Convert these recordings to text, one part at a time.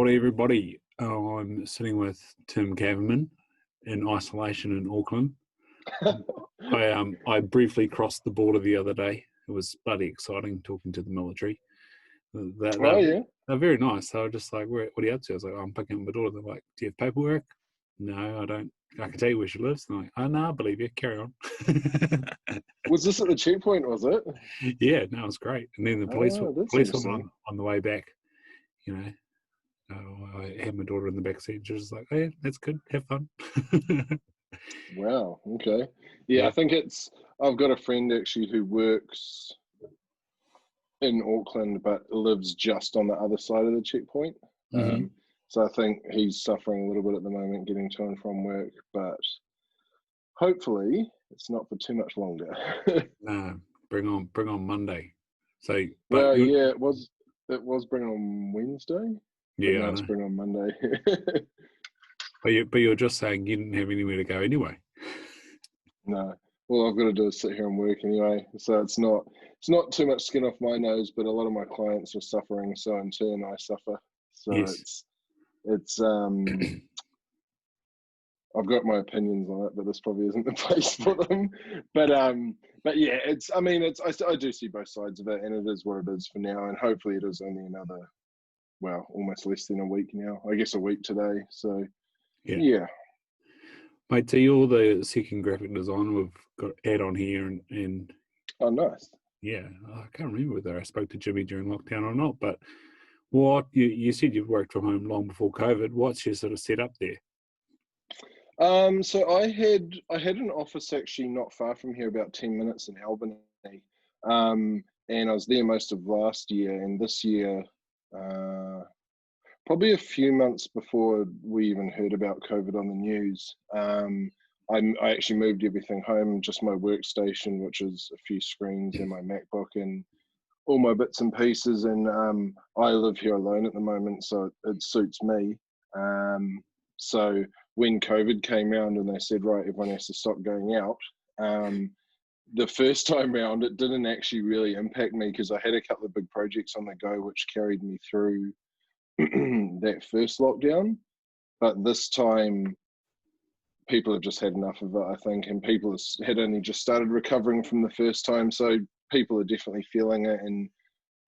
morning, everybody. I'm sitting with Tim Kavermann in isolation in Auckland. I briefly crossed the border the other day. It was bloody exciting talking to the military. They're very nice. They were just like, what are you up to? I was like, I'm picking up my daughter. They're like, do you have paperwork? No, I don't. I can tell you where she lives. And I'm like, oh, no, I believe you. Carry on. Was this at the checkpoint, was it? Yeah, no, it was great. And then the police were on the way back, you know. I had my daughter in the back seat. She was like, "Hey, that's good. Have fun." Wow. Okay. Yeah, I think I've got a friend actually who works in Auckland, but lives just on the other side of the checkpoint. Mm-hmm. So I think he's suffering a little bit at the moment getting to and from work, but hopefully it's not for too much longer. No, bring on Monday. So, well, yeah, it was bring on Wednesday. Yeah, now it's bring on Monday. but you're just saying you didn't have anywhere to go anyway. No. All I've got to do is sit here and work anyway. So it's not too much skin off my nose, but a lot of my clients are suffering, so in turn I suffer. So yes. it's I've got my opinions on it, but this probably isn't the place for them. But yeah, I do see both sides of it, and it is what it is for now, and hopefully it is only another, well, almost less than a week now. I guess a week today. So yeah. Mate, to you, all the second graphic design we've got add on here and oh, nice. Yeah, I can't remember whether I spoke to Jimmy during lockdown or not, but what you said you've worked from home long before COVID. What's your sort of setup there? So I had an office actually not far from here, about 10 minutes in Albany, and I was there most of last year, and this year, probably a few months before we even heard about COVID on the news, I actually moved everything home, just my workstation, which is a few screens and my MacBook and all my bits and pieces, and I live here alone at the moment, so it suits me. So when COVID came around and they said, right, everyone has to stop going out, the first time round, it didn't actually really impact me because I had a couple of big projects on the go which carried me through that first lockdown. But this time, people have just had enough of it, I think, and people had only just started recovering from the first time. So people are definitely feeling it, and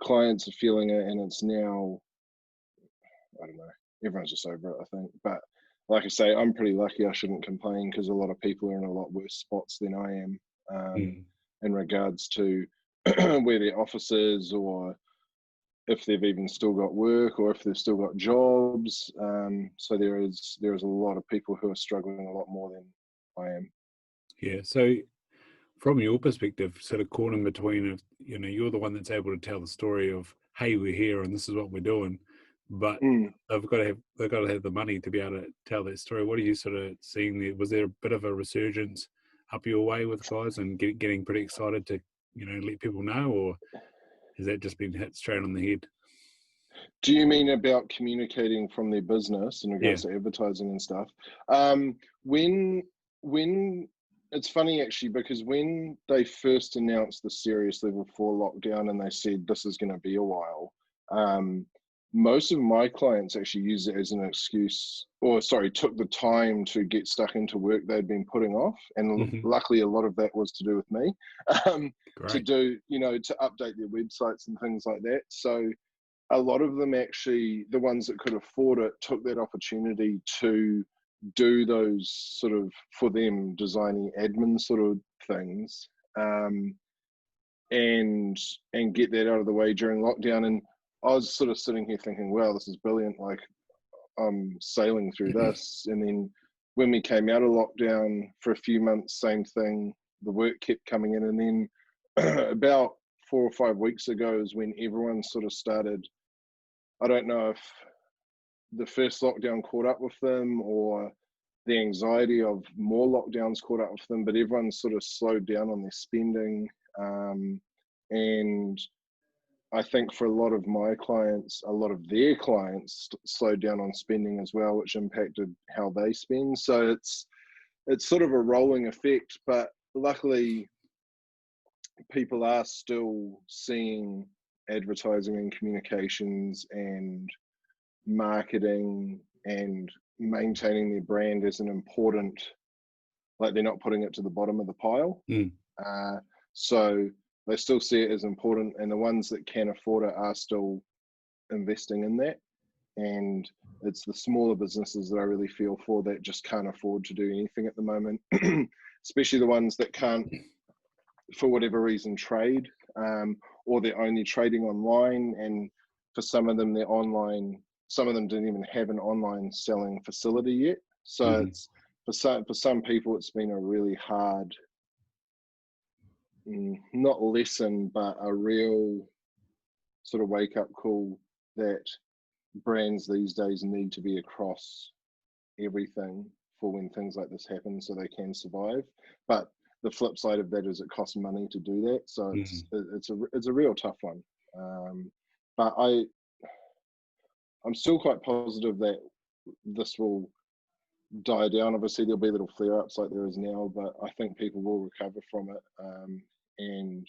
clients are feeling it, and it's now, I don't know, everyone's just over it, I think. But like I say, I'm pretty lucky. I shouldn't complain because a lot of people are in a lot worse spots than I am in regards to where their office is, or if they've even still got work, or if they've still got jobs. So there is a lot of people who are struggling a lot more than I am. Yeah. So from your perspective, sort of caught in between of, you're the one that's able to tell the story of, hey, we're here and this is what we're doing, but they've got to have the money to be able to tell that story. What are you sort of seeing there? Was there a bit of a resurgence up your way with guys and getting pretty excited to, let people know, or has that just been hit straight on the head? Do you mean about communicating from their business in regards to advertising and stuff? When it's funny actually, because when they first announced the serious level 4 lockdown and they said this is going to be a while, most of my clients actually used it as an excuse, took the time to get stuck into work they'd been putting off. And luckily, a lot of that was to do with me, to do, to update their websites and things like that. So a lot of them actually, the ones that could afford it, took that opportunity to do those sort of, for them, designing admin sort of things, and get that out of the way during lockdown. And I was sort of sitting here thinking, wow, this is brilliant. Like, I'm sailing through this. And then when we came out of lockdown for a few months, same thing, the work kept coming in. And then about 4 or 5 weeks ago is when everyone sort of started, I don't know if the first lockdown caught up with them or the anxiety of more lockdowns caught up with them, but everyone sort of slowed down on their spending. And I think for a lot of my clients, a lot of their clients slowed down on spending as well, which impacted how they spend. So it's sort of a rolling effect, but luckily people are still seeing advertising and communications and, marketing and maintaining their brand as an important, like they're not putting it to the bottom of the pile. So they still see it as important, and the ones that can afford it are still investing in that. And it's the smaller businesses that I really feel for that just can't afford to do anything at the moment, especially the ones that can't, for whatever reason, trade, or they're only trading online. And for some of them, they're online. Some of them didn't even have an online selling facility yet. So it's for some people, it's been a really hard, not lesson, but a real sort of wake up call that brands these days need to be across everything for when things like this happen, so they can survive. But the flip side of that is it costs money to do that, so it's a real tough one. But I'm still quite positive that this will die down. Obviously, there'll be little flare-ups like there is now, but I think people will recover from it, and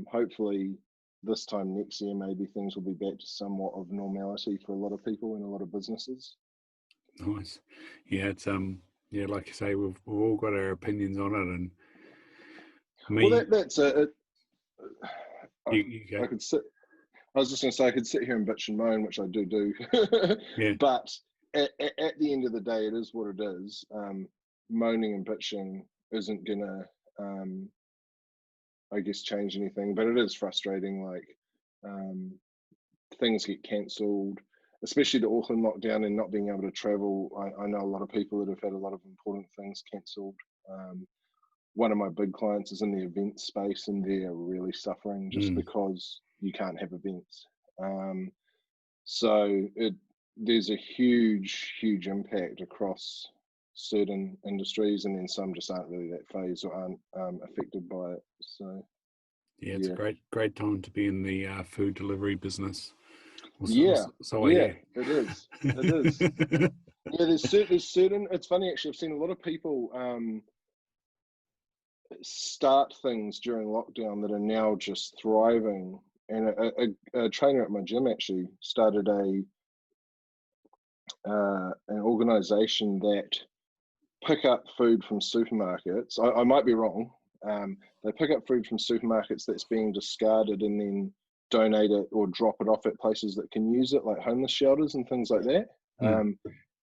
hopefully this time next year, maybe things will be back to somewhat of normality for a lot of people and a lot of businesses. Nice. Yeah, it's yeah, like you say, we've all got our opinions on it, and well, that's it. You I could sit. I was just going to say I could sit here and bitch and moan, which I do. Yeah. But at the end of the day, it is what it is. Moaning and bitching isn't gonna, I guess, change anything. But it is frustrating. Like things get cancelled, especially the Auckland lockdown and not being able to travel. I know a lot of people that have had a lot of important things cancelled. One of my big clients is in the event space, and they're really suffering just because you can't have events. So there's a huge impact across certain industries, and then some just aren't really that phased or aren't affected by it. So yeah, it's a great time to be in the food delivery business. So I hear. It is. Yeah, there's certain. It's funny actually. I've seen a lot of people start things during lockdown that are now just thriving. And a trainer at my gym actually started an organization that pick up food from supermarkets. I might be wrong. They pick up food from supermarkets that's being discarded and then donate it or drop it off at places that can use it, like homeless shelters and things like that.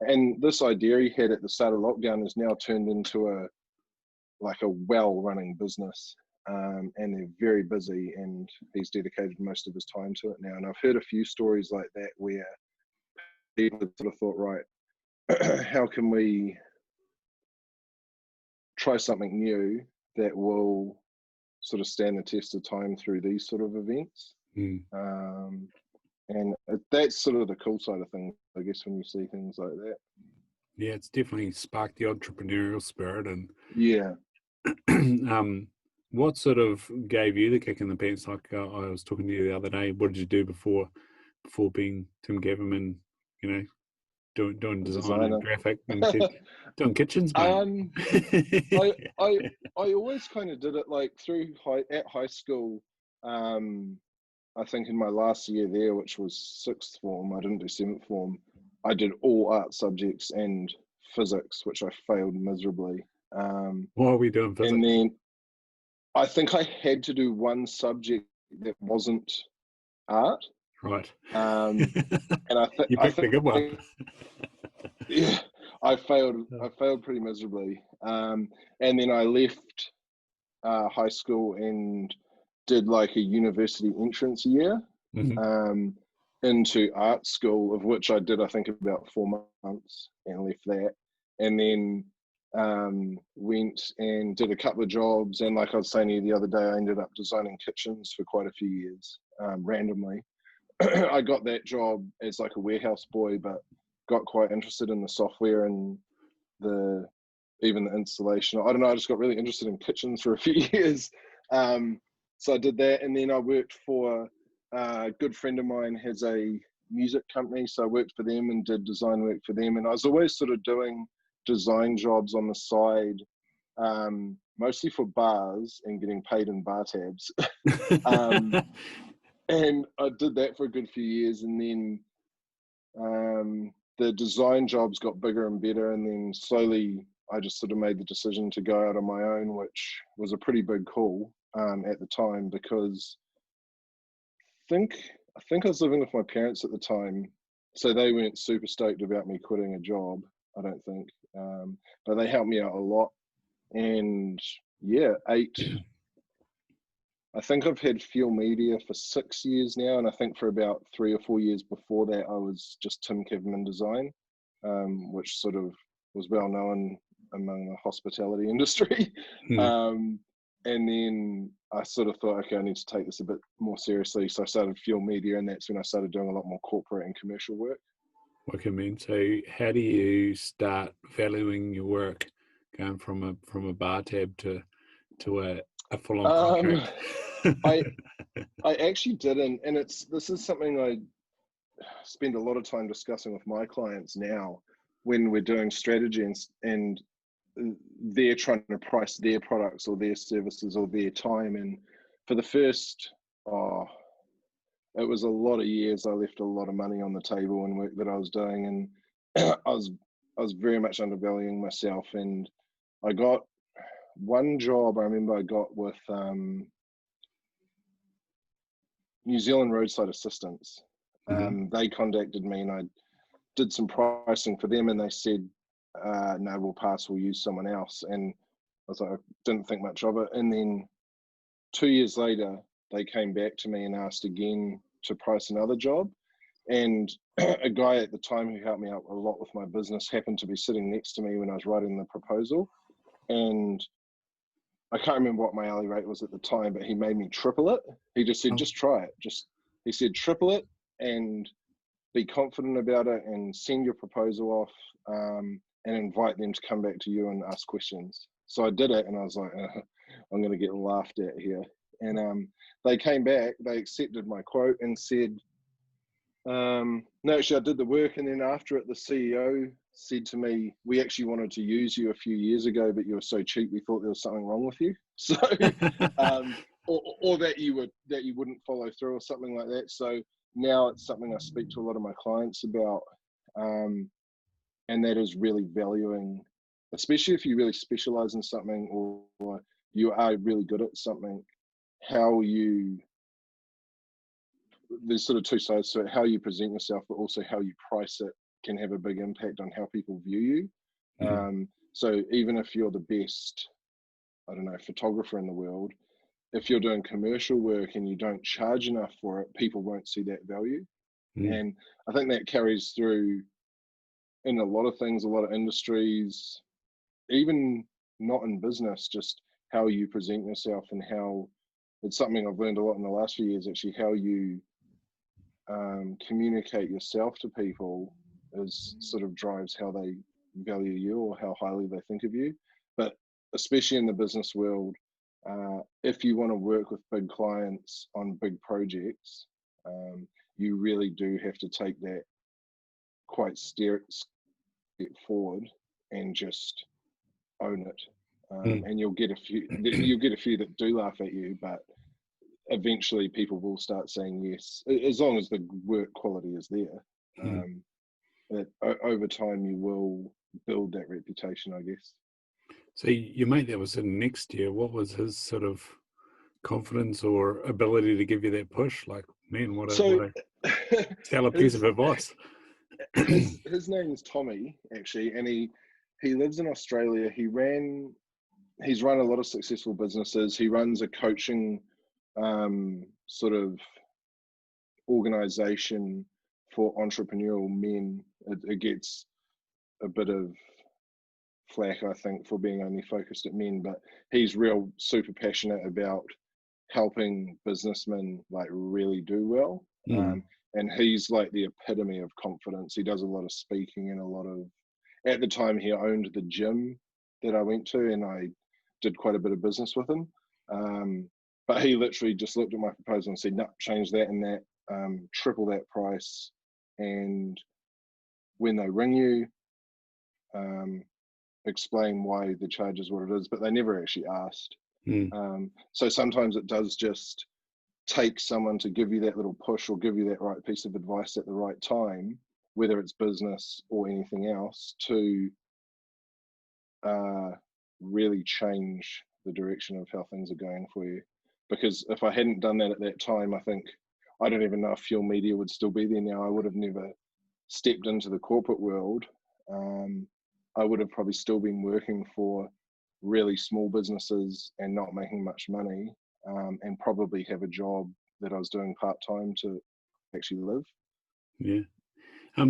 And this idea he had at the start of lockdown is now turned into a well-running business, and they're very busy, and he's dedicated most of his time to it now. And I've heard a few stories like that where people have sort of thought, right, how can we try something new that will sort of stand the test of time through these sort of events? And that's sort of the cool side of things, I guess, when you see things like that. Yeah, it's definitely sparked the entrepreneurial spirit. And what sort of gave you the kick in the pants? Like I was talking to you the other day, what did you do before being Tim Kavermann, you know, doing design and graphic and doing kitchens, mate? I always kind of did it like at high school. I think in my last year there, which was 6th form, I didn't do 7th form. I did all art subjects and physics, which I failed miserably. Why are we doing physics? And then I think I had to do one subject that wasn't art. Right. And you picked a good one. Yeah, I failed pretty miserably. And then I left high school and did like a university entrance year into art school, of which I did, I think, about 4 months, and left that. And then went and did a couple of jobs. And like I was saying to you the other day, I ended up designing kitchens for quite a few years, randomly. I got that job as like a warehouse boy, but got quite interested in the software and even the installation. I don't know, I just got really interested in kitchens for a few years. So I did that, and then I worked for a good friend of mine has a music company, so I worked for them and did design work for them. And I was always sort of doing design jobs on the side, mostly for bars and getting paid in bar tabs. And I did that for a good few years, and then the design jobs got bigger and better, and then slowly I just sort of made the decision to go out on my own, which was a pretty big call at the time, because I think I was living with my parents at the time, so they weren't super stoked about me quitting a job, I don't think, but they helped me out a lot. And yeah, I think I've had Fuel Media for 6 years now, and I think for about 3 or 4 years before that, I was just Tim Kavermann Design, which sort of was well known among the hospitality industry. And then I sort of thought, okay, I need to take this a bit more seriously. So I started Fuel Media, and that's when I started doing a lot more corporate and commercial work. Okay, man. So how do you start valuing your work, going from a bar tab to a full-on contract? I actually didn't, and this is something I spend a lot of time discussing with my clients now when we're doing strategy and they're trying to price their products or their services or their time. And for the first, it was a lot of years, I left a lot of money on the table and work that I was doing, and I was very much undervaluing myself. And I got one job I remember I got with New Zealand Roadside Assistance. They contacted me, and I did some pricing for them, and they said, no, we'll pass, we'll use someone else. And I was like, I didn't think much of it. And then 2 years later, they came back to me and asked again to price another job. And a guy at the time who helped me out a lot with my business happened to be sitting next to me when I was writing the proposal. And I can't remember what my hourly rate was at the time, but he made me triple it. He just said, just try it. He said, triple it and be confident about it, and send your proposal off, and invite them to come back to you and ask questions. So I did it, and I was like, I'm going to get laughed at here. And they came back, they accepted my quote and said, no, actually I did the work. And then after it, the CEO said to me, we actually wanted to use you a few years ago, but you were so cheap, we thought there was something wrong with you. So, or that you wouldn't follow through or something like that. So now it's something I speak to a lot of my clients about. And that is really valuing, especially if you really specialize in something, or you are really good at something, there's sort of two sides to it. How you present yourself, but also how you price it can have a big impact on how people view you. So even if you're the best, I don't know, photographer in the world, if you're doing commercial work and you don't charge enough for it, people won't see that value. And I think that carries through in a lot of things, a lot of industries, even not in business, just how you present yourself, and how it's something I've learned a lot in the last few years, actually, how you communicate yourself to people is sort of drives how they value you or how highly they think of you. But especially in the business world, if you want to work with big clients on big projects, you really do have to take that quite step forward and just own it. And you'll get a few that do laugh at you, but eventually people will start saying yes, as long as the work quality is there. That over time you will build that reputation, I guess. So your mate that was sitting next to you, what was his sort of confidence or ability to give you that push? Like, man, what a stellar piece of advice. His name is Tommy, actually, and he lives in Australia. He's run a lot of successful businesses. He runs a coaching sort of organization for entrepreneurial men. It gets a bit of flack, I think, for being only focused at men, but he's real super passionate about helping businessmen like really do well. And he's like the epitome of confidence. He does a lot of speaking and at the time he owned the gym that I went to, and I did quite a bit of business with him. But he literally just looked at my proposal and said, no, change that and that, triple that price. And when they ring you, explain why the charge is what it is, but they never actually asked. So sometimes it does just take someone to give you that little push or give you that right piece of advice at the right time whether it's business or anything else, to really change the direction of how things are going for you. Because if I hadn't done that at that time, I don't even know if Fuel Media would still be there now. I would have never stepped into the corporate world. I would have probably still been working for really small businesses and not making much money, and probably have a job that I was doing part-time to actually live. Yeah.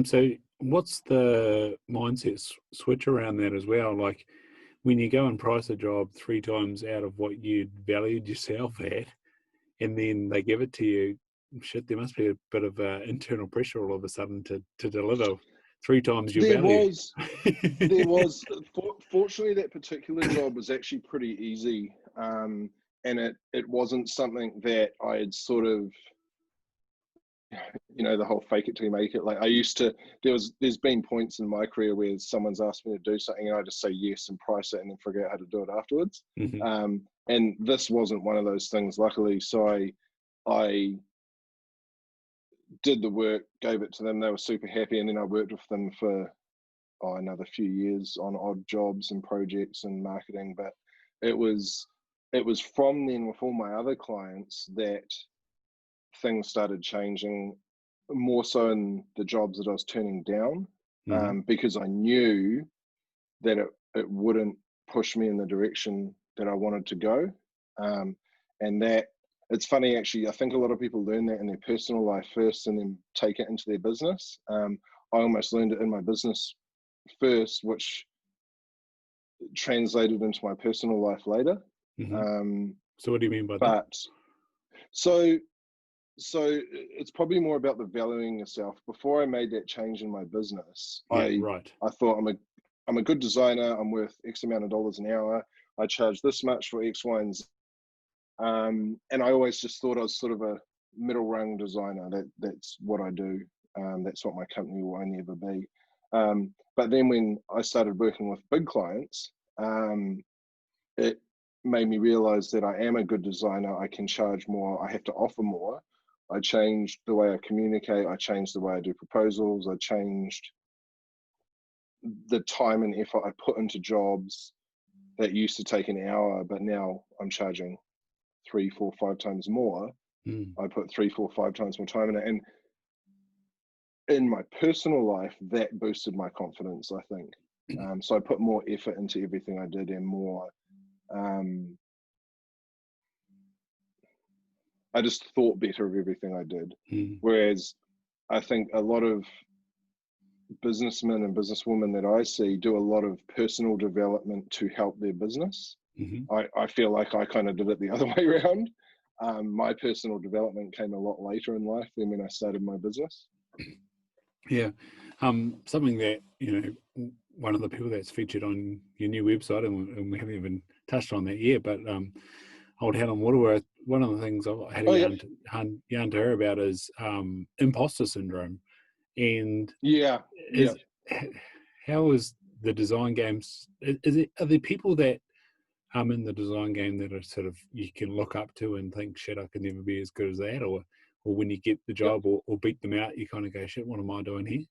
So what's the mindset switch around that as well? Like when you go and price a job 3 times out of what you'd valued yourself at, and then they give it to you, shit, there must be a bit of internal pressure all of a sudden to deliver 3 times your value. There was. Fortunately, that particular job was actually pretty easy, and it wasn't something that I had sort of, the whole fake it till you make it. Like I used to, there's been points in my career where someone's asked me to do something and I just say yes and price it and then figure out how to do it afterwards. Mm-hmm. And this wasn't one of those things, luckily. So I did the work, gave it to them. They were super happy, and then I worked with them for another few years on odd jobs and projects and marketing. But it was from then, with all my other clients, that things started changing, more so in the jobs that I was turning down, because I knew that it wouldn't push me in the direction that I wanted to go. And that, it's funny actually, I think a lot of people learn that in their personal life first and then take it into their business. I almost learned it in my business first, which translated into my personal life later. So what do you mean by that? So it's probably more about the valuing yourself. Before I made that change in my business, I thought I'm a good designer. I'm worth X amount of dollars an hour. I charge this much for X, Y, and Z. And I always just thought I was sort of a middle rung designer. That's what I do. That's what my company will only ever be. But then when I started working with big clients, it made me realize that I am a good designer. I can charge more. I have to offer more. I changed the way I communicate. I changed the way I do proposals. I changed the time and effort I put into jobs that used to take an hour, but now I'm charging 3, 4, 5 times more. I put 3, 4, 5 times more time in it. And in my personal life, that boosted my confidence, I think. So I put more effort into everything I did, and more, I just thought better of everything I did. Whereas I think a lot of businessmen and businesswomen that I see do a lot of personal development to help their business. I feel like I kind of did it the other way around. My personal development came a lot later in life than when I started my business. Yeah. Something that, one of the people that's featured on your new website, and we haven't even touched on that yet, but old Helen Waterworth, one of the things I had a yarn to her about is imposter syndrome. And how is the design games, are there people that in the design game that are sort of, you can look up to and think, shit, I could never be as good as that, or when you get the job or beat them out, you kind of go, shit, what am I doing here?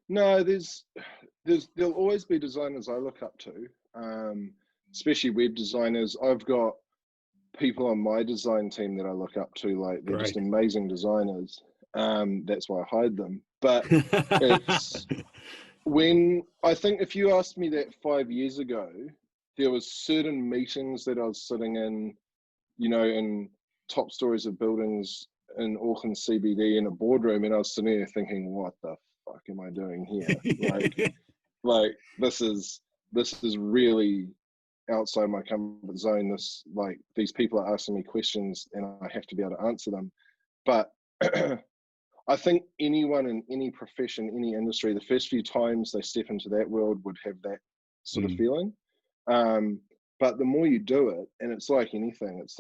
No, there'll always be designers I look up to, especially web designers. I've got people on my design team that I look up to, like they're just amazing designers. That's why I hired them. But it's when, I think if you asked me that 5 years ago, there was certain meetings that I was sitting in, in top stories of buildings in Auckland CBD in a boardroom, and I was sitting there thinking, what the fuck am I doing here? like this is really outside my comfort zone. These people are asking me questions and I have to be able to answer them. But I think anyone in any profession, any industry, the first few times they step into that world would have that sort of feeling. But the more you do it, and it's like anything, it's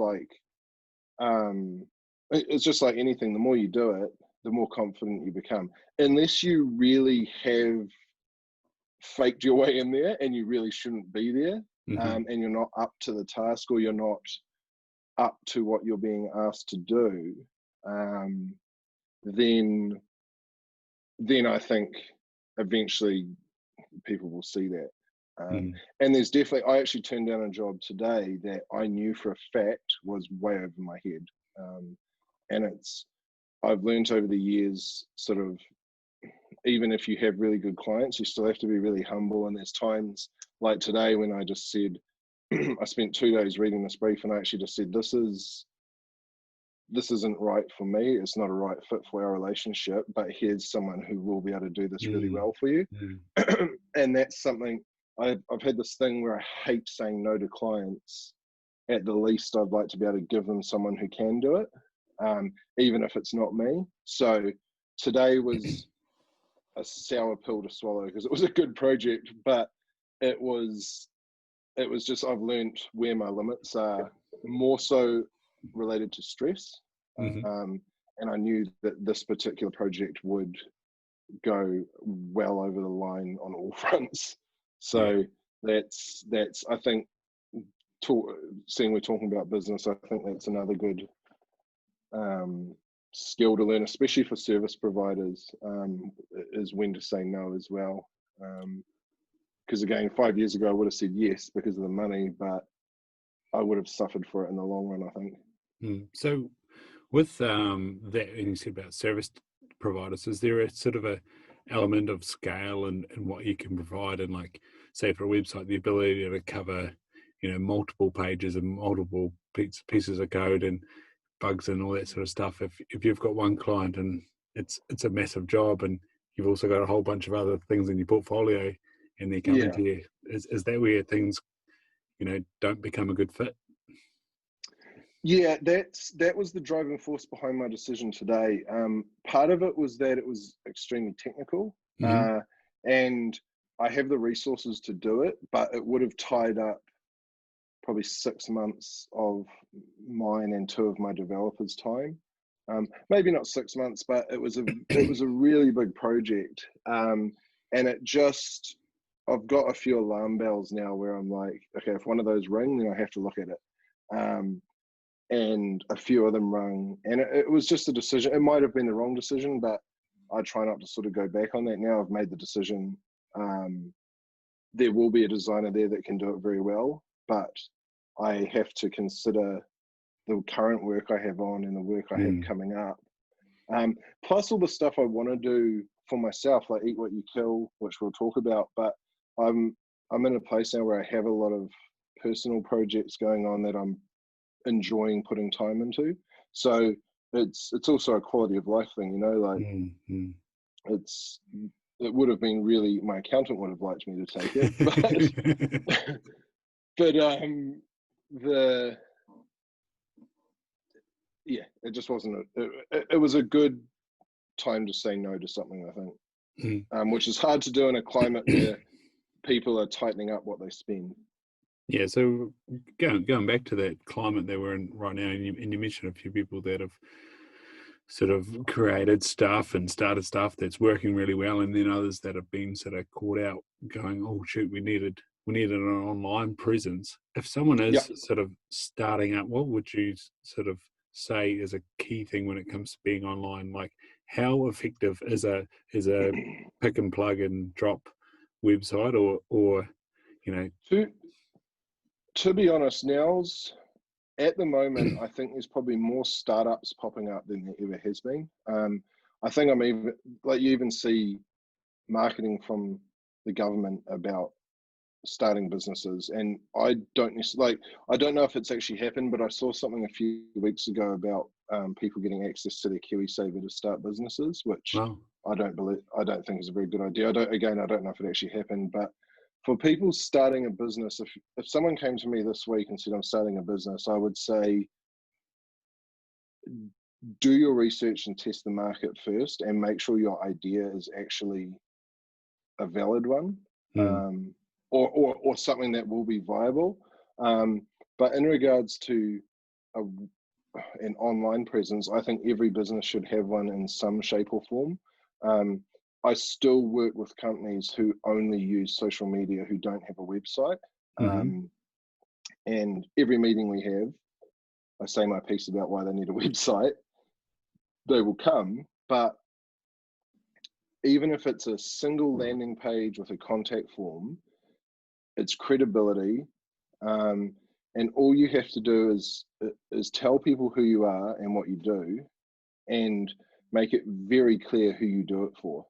just like anything, the more you do it, the more confident you become. Unless you really have faked your way in there and you really shouldn't be there, and you're not up to the task, or you're not up to what you're being asked to do, then then I think eventually people will see that. Mm. And there's definitely, I actually turned down a job today that I knew for a fact was way over my head. And I've learned over the years, sort of, even if you have really good clients, you still have to be really humble. And there's times like today when I just said, I spent 2 days reading this brief and I actually just said, this isn't right for me. It's not a right fit for our relationship, but here's someone who will be able to do this really well for you. And that's something I've had this thing where I hate saying no to clients. At the least, I'd like to be able to give them someone who can do it, even if it's not me. So today was a sour pill to swallow because it was a good project, but it was just, I've learned where my limits are, more so related to stress. And I knew that this particular project would go well over the line on all fronts. So that's I think, seeing we're talking about business, I think that's another good skill to learn, especially for service providers, is when to say no as well. Because again, 5 years ago I would have said yes because of the money, but I would have suffered for it in the long run, I think. So with that, and you said about service providers, is there a sort of a element of scale and what you can provide? And like, say for a website, the ability to cover, multiple pages and multiple pieces of code and bugs and all that sort of stuff. If you've got one client and it's a massive job, and you've also got a whole bunch of other things in your portfolio, and they're coming to you, is that where things, don't become a good fit? Yeah, that was the driving force behind my decision today. Part of it was that it was extremely technical, and I have the resources to do it, but it would have tied up probably 6 months of mine and 2 of my developers' time. Maybe not 6 months, but it was a really big project, and I've got a few alarm bells now where I'm like, okay, if one of those ring, then I have to look at it. And a few of them rung, and it was just a decision. It might have been the wrong decision, but I try not to sort of go back on that now. I've made the decision. There will be a designer there that can do it very well, but I have to consider the current work I have on and the work I have coming up. Plus all the stuff I want to do for myself, like Eat What You Kill, which we'll talk about. But I'm in a place now where I have a lot of personal projects going on that I'm enjoying putting time into. So it's also a quality of life thing, like it would have been really, my accountant would have liked me to take it, but it just wasn't it was a good time to say no to something, I think, which is hard to do in a climate where people are tightening up what they spend. Yeah, so going back to that climate that we're in right now, and you mentioned a few people that have sort of created stuff and started stuff that's working really well, and then others that have been sort of caught out going, oh shoot, we needed an online presence. If someone is sort of starting up, what would you sort of say is a key thing when it comes to being online? Like, how effective is a pick and plug and drop website, or to be honest, at the moment, I think there's probably more startups popping up than there ever has been. I think I'm even, like, you even see marketing from the government about starting businesses, and I don't know if it's actually happened, but I saw something a few weeks ago about people getting access to their KiwiSaver to start businesses, which I don't think is a very good idea. I don't know if it actually happened, but for people starting a business, if someone came to me this week and said, I'm starting a business, I would say, do your research and test the market first, and make sure your idea is actually a valid one, or something that will be viable. But in regards to an online presence, I think every business should have one in some shape or form. I still work with companies who only use social media, who don't have a website. And every meeting we have, I say my piece about why they need a website. They will come, but even if it's a single landing page with a contact form, it's credibility. And all you have to do is tell people who you are and what you do, and make it very clear who you do it for.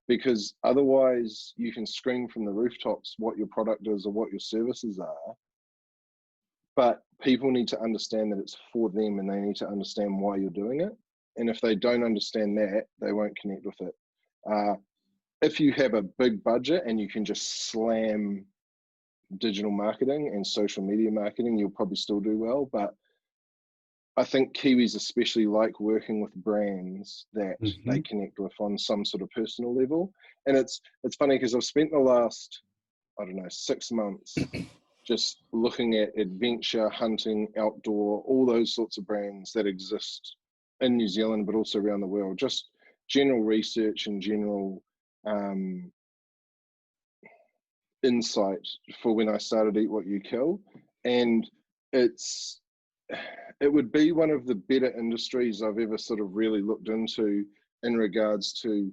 Because otherwise you can scream from the rooftops what your product is or what your services are, but people need to understand that it's for them, and they need to understand why you're doing it. And if they don't understand that, they won't connect with it. If you have a big budget and you can just slam digital marketing and social media marketing, you'll probably still do well. But I think Kiwis especially like working with brands that they connect with on some sort of personal level. And it's funny because I've spent the last, 6 months just looking at adventure, hunting, outdoor, all those sorts of brands that exist in New Zealand, but also around the world. Just general research and general insight for when I started Eat What You Kill. And it would be one of the better industries I've ever sort of really looked into in regards to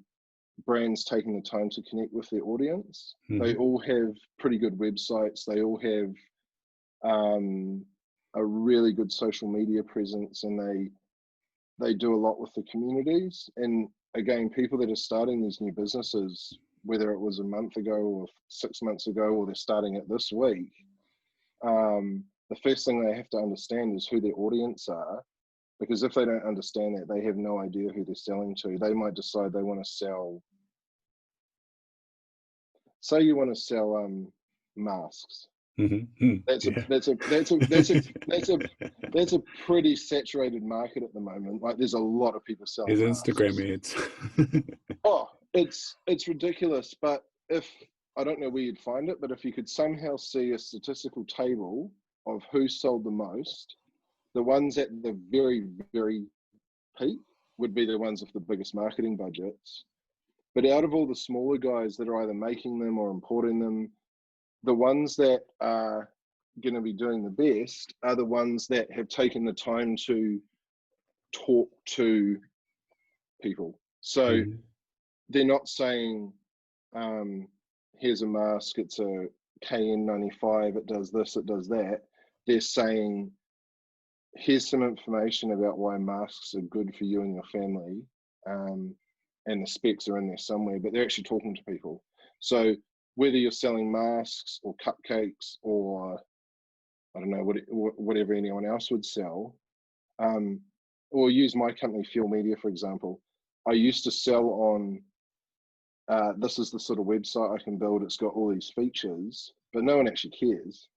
brands taking the time to connect with their audience. They all have pretty good websites. They all have a really good social media presence, and they do a lot with the communities. And again, people that are starting these new businesses, whether it was a month ago or 6 months ago, or they're starting it this week, the first thing they have to understand is who their audience are, because if they don't understand that, they have no idea who they're selling to. They might decide they want to sell, say you want to sell masks. That's a pretty saturated market at the moment. Like, there's a lot of people selling. There's Instagram ads. Oh, it's ridiculous. But if, I don't know where you'd find it, but if you could somehow see a statistical table of who sold the most, the ones at the very, very peak would be the ones with the biggest marketing budgets. But out of all the smaller guys that are either making them or importing them, the ones that are going to be doing the best are the ones that have taken the time to talk to people. So they're not saying, here's a mask, it's a KN95, it does this, it does that. They're saying, here's some information about why masks are good for you and your family, and the specs are in there somewhere, but they're actually talking to people. So whether you're selling masks or cupcakes or, I don't know, whatever anyone else would sell, or use my company, Fuel Media, for example. I used to sell on, this is the sort of website I can build, it's got all these features, but no one actually cares.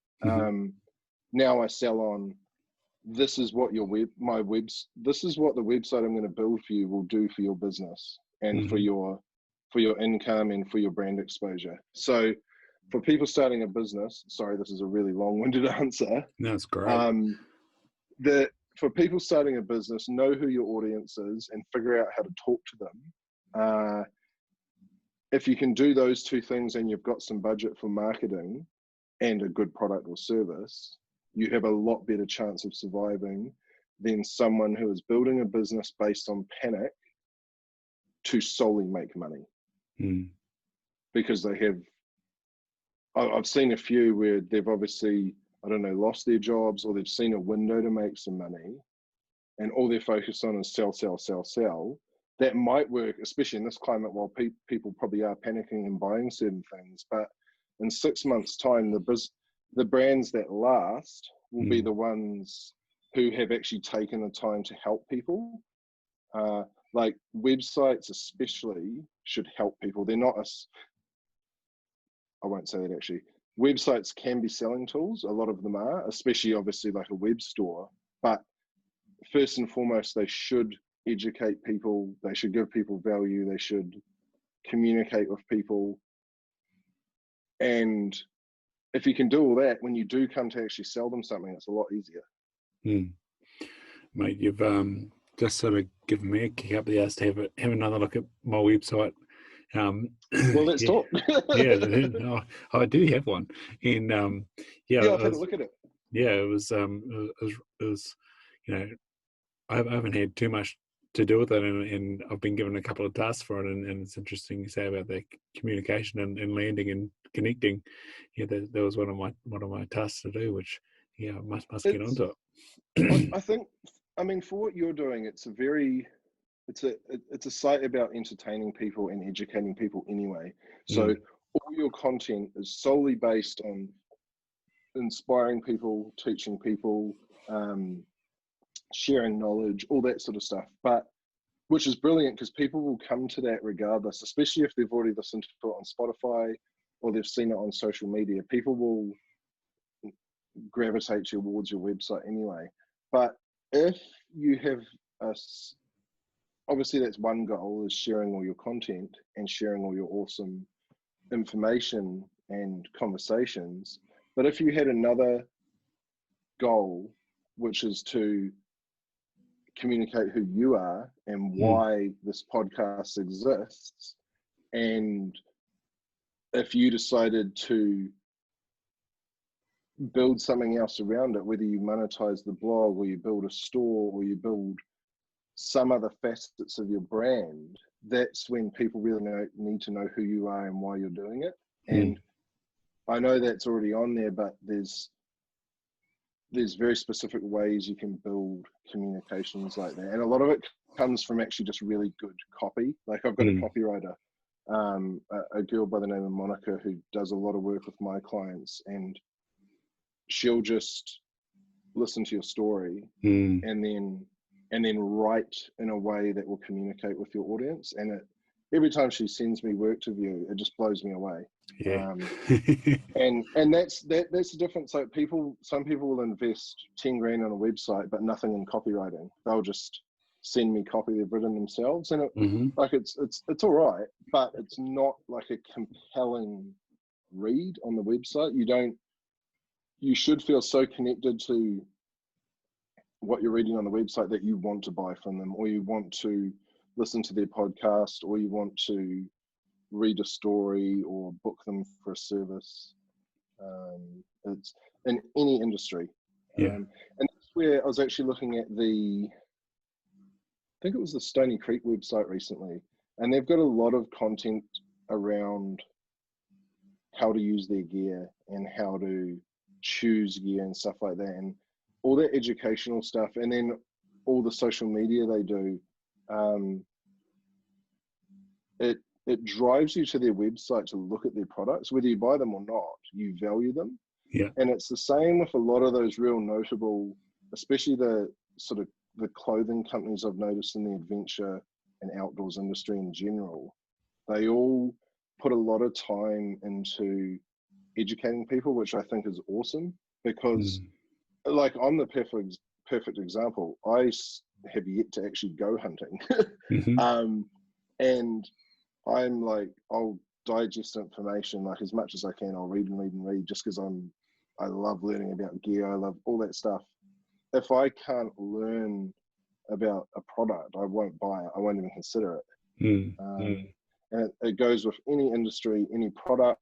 Now I sell on, this is what this is what the website I'm going to build for you will do for your business and for your income and for your brand exposure. So for people starting a business, sorry, this is a really long-winded answer. That's great. For people starting a business, know who your audience is and figure out how to talk to them. If you can do those two things and you've got some budget for marketing and a good product or service, you have a lot better chance of surviving than someone who is building a business based on panic to solely make money. Because they have, I've seen a few where they've obviously, I don't know, lost their jobs, or they've seen a window to make some money, and all they're focused on is sell, sell, sell, sell. That might work, especially in this climate, while people probably are panicking and buying certain things. But in 6 months' time, the brands that last will be the ones who have actually taken the time to help people. Like websites especially should help people. They're not I won't say that actually. Websites can be selling tools. A lot of them are, especially obviously like a web store. But first and foremost, they should educate people. They should give people value. They should communicate with people. And if you can do all that, when you do come to actually sell them something, it's a lot easier. Mate, you've just sort of given me a kick up the ass to have another look at my website. Well, let's talk. I do have one, and I've had a look at it. Yeah, it was, you know, I haven't had too much do with it, and I've been given a couple of tasks for it, and it's interesting you say about the communication and landing and connecting. Yeah, that was one of my tasks to do, which I must get onto it. I think, I mean, for what you're doing, it's a site about entertaining people and educating people anyway. So all your content is solely based on inspiring people, teaching people, sharing knowledge, all that sort of stuff. But which is brilliant, because people will come to that regardless, especially if they've already listened to it on Spotify or they've seen it on social media. People will gravitate towards your website anyway. But if you have obviously that's one goal, is sharing all your content and sharing all your awesome information and conversations. But if you had another goal, which is to communicate who you are and why this podcast exists, and if you decided to build something else around it, whether you monetize the blog or you build a store or you build some other facets of your brand, that's when people really need to know who you are and why you're doing it. And I know that's already on there, but there's very specific ways you can build communications like that. And a lot of it comes from actually just really good copy. Like I've got a copywriter, a girl by the name of Monica, who does a lot of work with my clients, and she'll just listen to your story and then write in a way that will communicate with your audience. And every time she sends me work to view, it just blows me away. Yeah. And that's the difference. Like some people will invest 10 grand on a website, but nothing in copywriting. They'll just send me copy they've written themselves, and it's all right, but it's not like a compelling read on the website. You should feel so connected to what you're reading on the website that you want to buy from them, or you want to listen to their podcast, or you want to read a story or book them for a service. It's in any industry. And that's where I was actually looking at I think it was the Stony Creek website recently, and they've got a lot of content around how to use their gear and how to choose gear and stuff like that, and all that educational stuff, and then all the social media they do. It drives you to their website to look at their products, whether you buy them or not. You value them. And it's the same with a lot of those real notable, especially the sort of the clothing companies I've noticed in the adventure and outdoors industry in general. They all put a lot of time into educating people, which I think is awesome, because like I'm the perfect example. I have yet to actually go hunting. And I'm like, I'll digest information like as much as I can. I'll read and read and read, just because I love learning about gear. I love all that stuff. If I can't learn about a product, I won't buy it. I won't even consider it. And it goes with any industry, any product,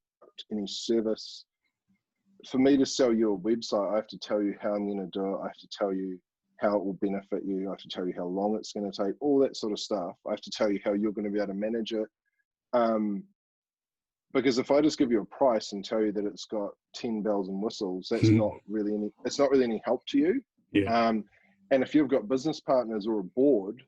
any service. For me to sell you a website, I have to tell you how I'm going to do it. I have to tell you how it will benefit you. I have to tell you how long it's going to take, all that sort of stuff. I have to tell you how you're going to be able to manage it. Because if I just give you a price and tell you that it's got 10 bells and whistles, that's not really any help to you. And if you've got business partners or a board,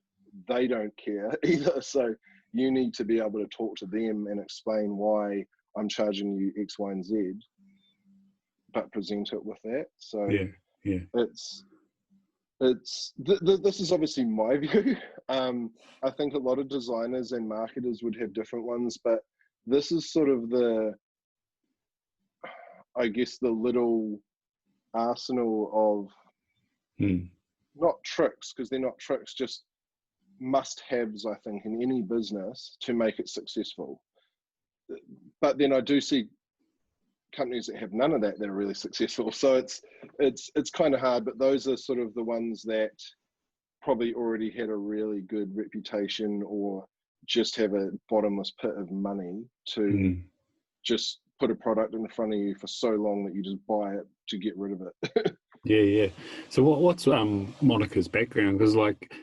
they don't care either. So you need to be able to talk to them and explain why I'm charging you X, Y, and Z, but present it with that. So this is obviously my view. I think a lot of designers and marketers would have different ones, but this is sort of I guess the little arsenal of not tricks, because they're not tricks, just must-haves, I think, in any business to make it successful. But then I do see companies that have none of that are really successful. So it's kind of hard, but those are sort of the ones that probably already had a really good reputation, or just have a bottomless pit of money to just put a product in front of you for so long that you just buy it to get rid of it. So what's Monica's background? Because like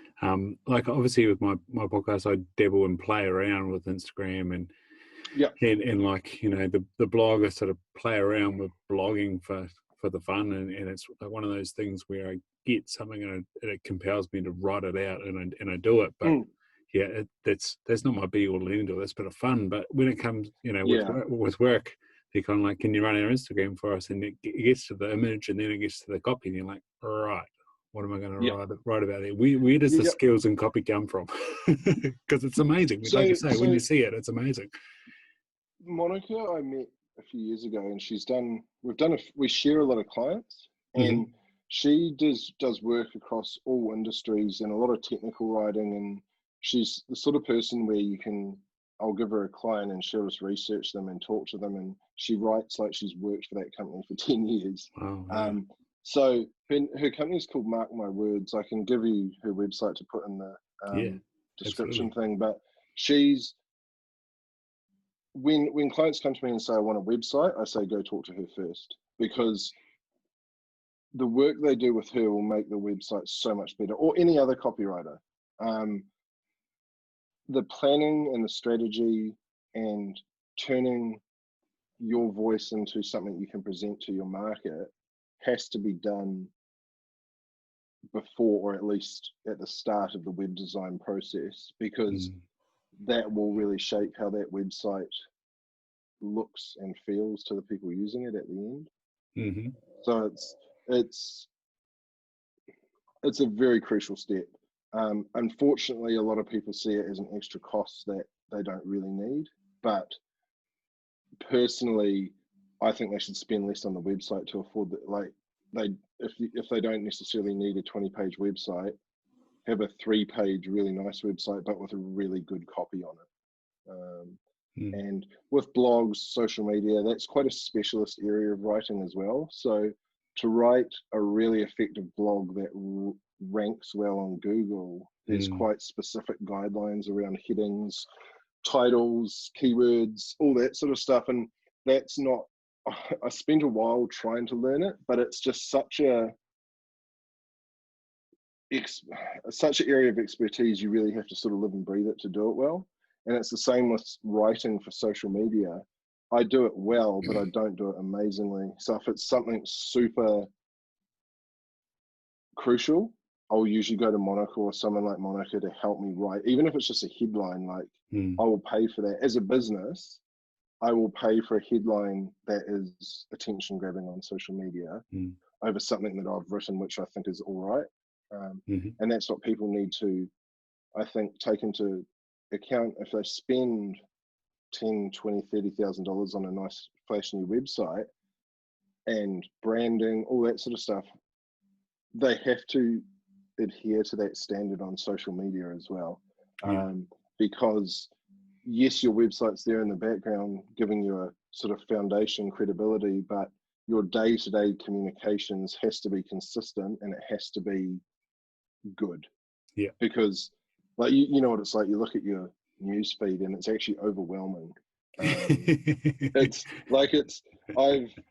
Like obviously with my podcast, I dabble and play around with Instagram and like, you know, the blog, I sort of play around with blogging for the fun, and it's like one of those things where I get something and it compels me to write it out, and I do it. But yeah, that's not my be all and end all. That's a bit of fun. But when it comes, you know, with work, they're kind of like, can you run our Instagram for us? And it gets to the image, and then it gets to the copy, and you're like, right, what am I going to write about it? Where does the skills and copy come from? Because it's amazing. Like you say, when you see it, it's amazing. Monica, I met a few years ago, and we share a lot of clients, and she does work across all industries and a lot of technical writing, and she's the sort of person where I'll give her a client and she'll just research them and talk to them, and she writes like she's worked for that company for 10 years. Wow. So her company's called Mark My Words. I can give you her website to put in the description thing, but she's when clients come to me and say I want a website, I say go talk to her first, because the work they do with her will make the website so much better, or any other copywriter. The planning and the strategy and turning your voice into something you can present to your market has to be done before, or at least at the start of the web design process, because that will really shape how that website looks and feels to the people using it at the end. So it's a very crucial step. Unfortunately, a lot of people see it as an extra cost that they don't really need, but personally, I think they should spend less on the website to afford that. Like if they don't necessarily need a 20-page website, have a 3-page really nice website, but with a really good copy on it. And with blogs, social media, that's quite a specialist area of writing as well. So to write a really effective blog that ranks well on Google, there's quite specific guidelines around headings, titles, keywords, all that sort of stuff. And that's not, I spent a while trying to learn it, but it's just such an area of expertise. You really have to sort of live and breathe it to do it well. And it's the same with writing for social media. I do it well, but I don't do it amazingly. So if it's something super crucial, I'll usually go to Monica or someone like Monica to help me write, even if it's just a headline. Like I will pay for that. As a business, I will pay for a headline that is attention grabbing on social media over something that I've written, which I think is all right. And that's what people need to, I think, take into account. If they spend $10,000, $20,000, $30,000 on a nice flash new website and branding, all that sort of stuff, they have to adhere to that standard on social media as well. Because yes, your website's there in the background giving you a sort of foundation credibility, but your day-to-day communications has to be consistent, and it has to be good. Because like you know what it's like, you look at your news feed and it's actually overwhelming.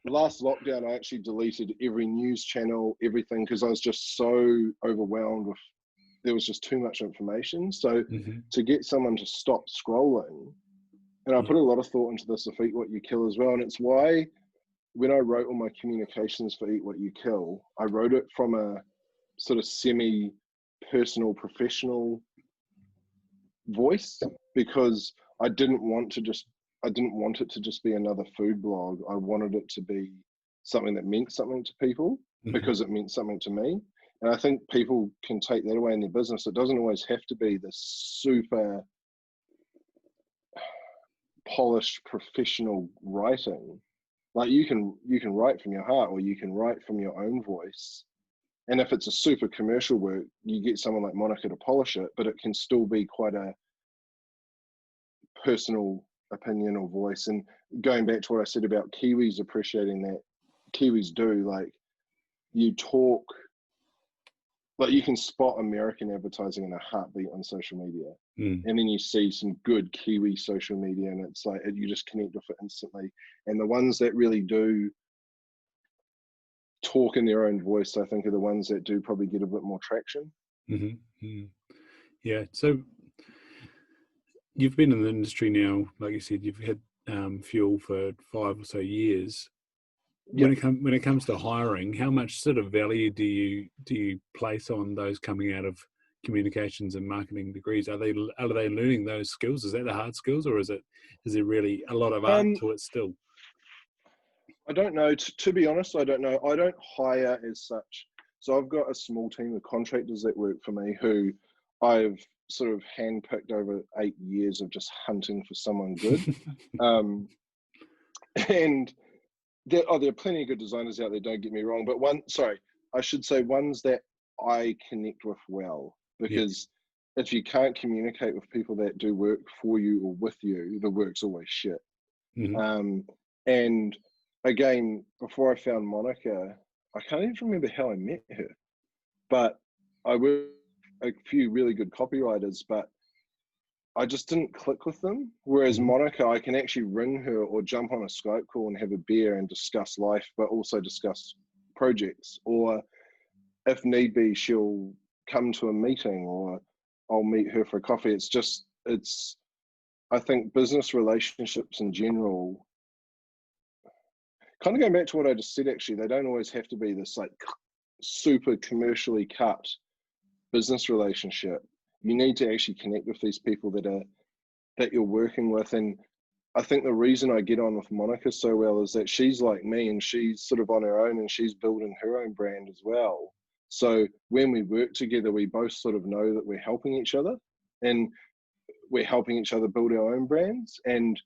Last lockdown I actually deleted every news channel, everything, because I was just so overwhelmed with, there was just too much information. So to get someone to stop scrolling, and I put a lot of thought into this with Eat What You Kill as well, and it's why when I wrote all my communications for Eat What You Kill, I wrote it from a sort of semi-personal, professional voice, because I didn't want it to just be another food blog. I wanted it to be something that meant something to people, because it meant something to me. And I think people can take that away in their business. It doesn't always have to be the super polished professional writing. Like you can write from your heart, or you can write from your own voice. And if it's a super commercial work, you get someone like Monica to polish it, but it can still be quite a personal opinion or voice. And going back to what I said about Kiwis appreciating that, Kiwis do, like you talk, like you can spot American advertising in a heartbeat on social media. And then you see some good Kiwi social media, and it's like you just connect with it instantly. And the ones that really do talk in their own voice, I think, are the ones that do probably get a bit more traction. Yeah. So you've been in the industry now, like you said, you've had fuel for 5 or so years. Yep. When it comes to hiring, how much sort of value do you place on those coming out of communications and marketing degrees? Are they learning those skills? Is that the hard skills, or is there really a lot of art to it still? I don't know. To be honest, I don't know. I don't hire as such. So I've got a small team of contractors that work for me who I've sort of handpicked over 8 years of just hunting for someone good. And there are plenty of good designers out there, don't get me wrong, but I should say ones that I connect with well, because if you can't communicate with people that do work for you or with you, the work's always shit. Mm-hmm. And again, before I found Monica, I can't even remember how I met her, but I worked with a few really good copywriters, but I just didn't click with them. Whereas Mm-hmm. Monica, I can actually ring her or jump on a Skype call and have a beer and discuss life, but also discuss projects. Or if need be, she'll come to a meeting or I'll meet her for a coffee. I think business relationships in general, kind of going back to what I just said, actually, they don't always have to be this like super commercially cut business relationship. You need to actually connect with these people that you're working with. And I think the reason I get on with Monica so well is that she's like me and she's sort of on her own and she's building her own brand as well. So when we work together, we both sort of know that we're helping each other and we're helping each other build our own brands. And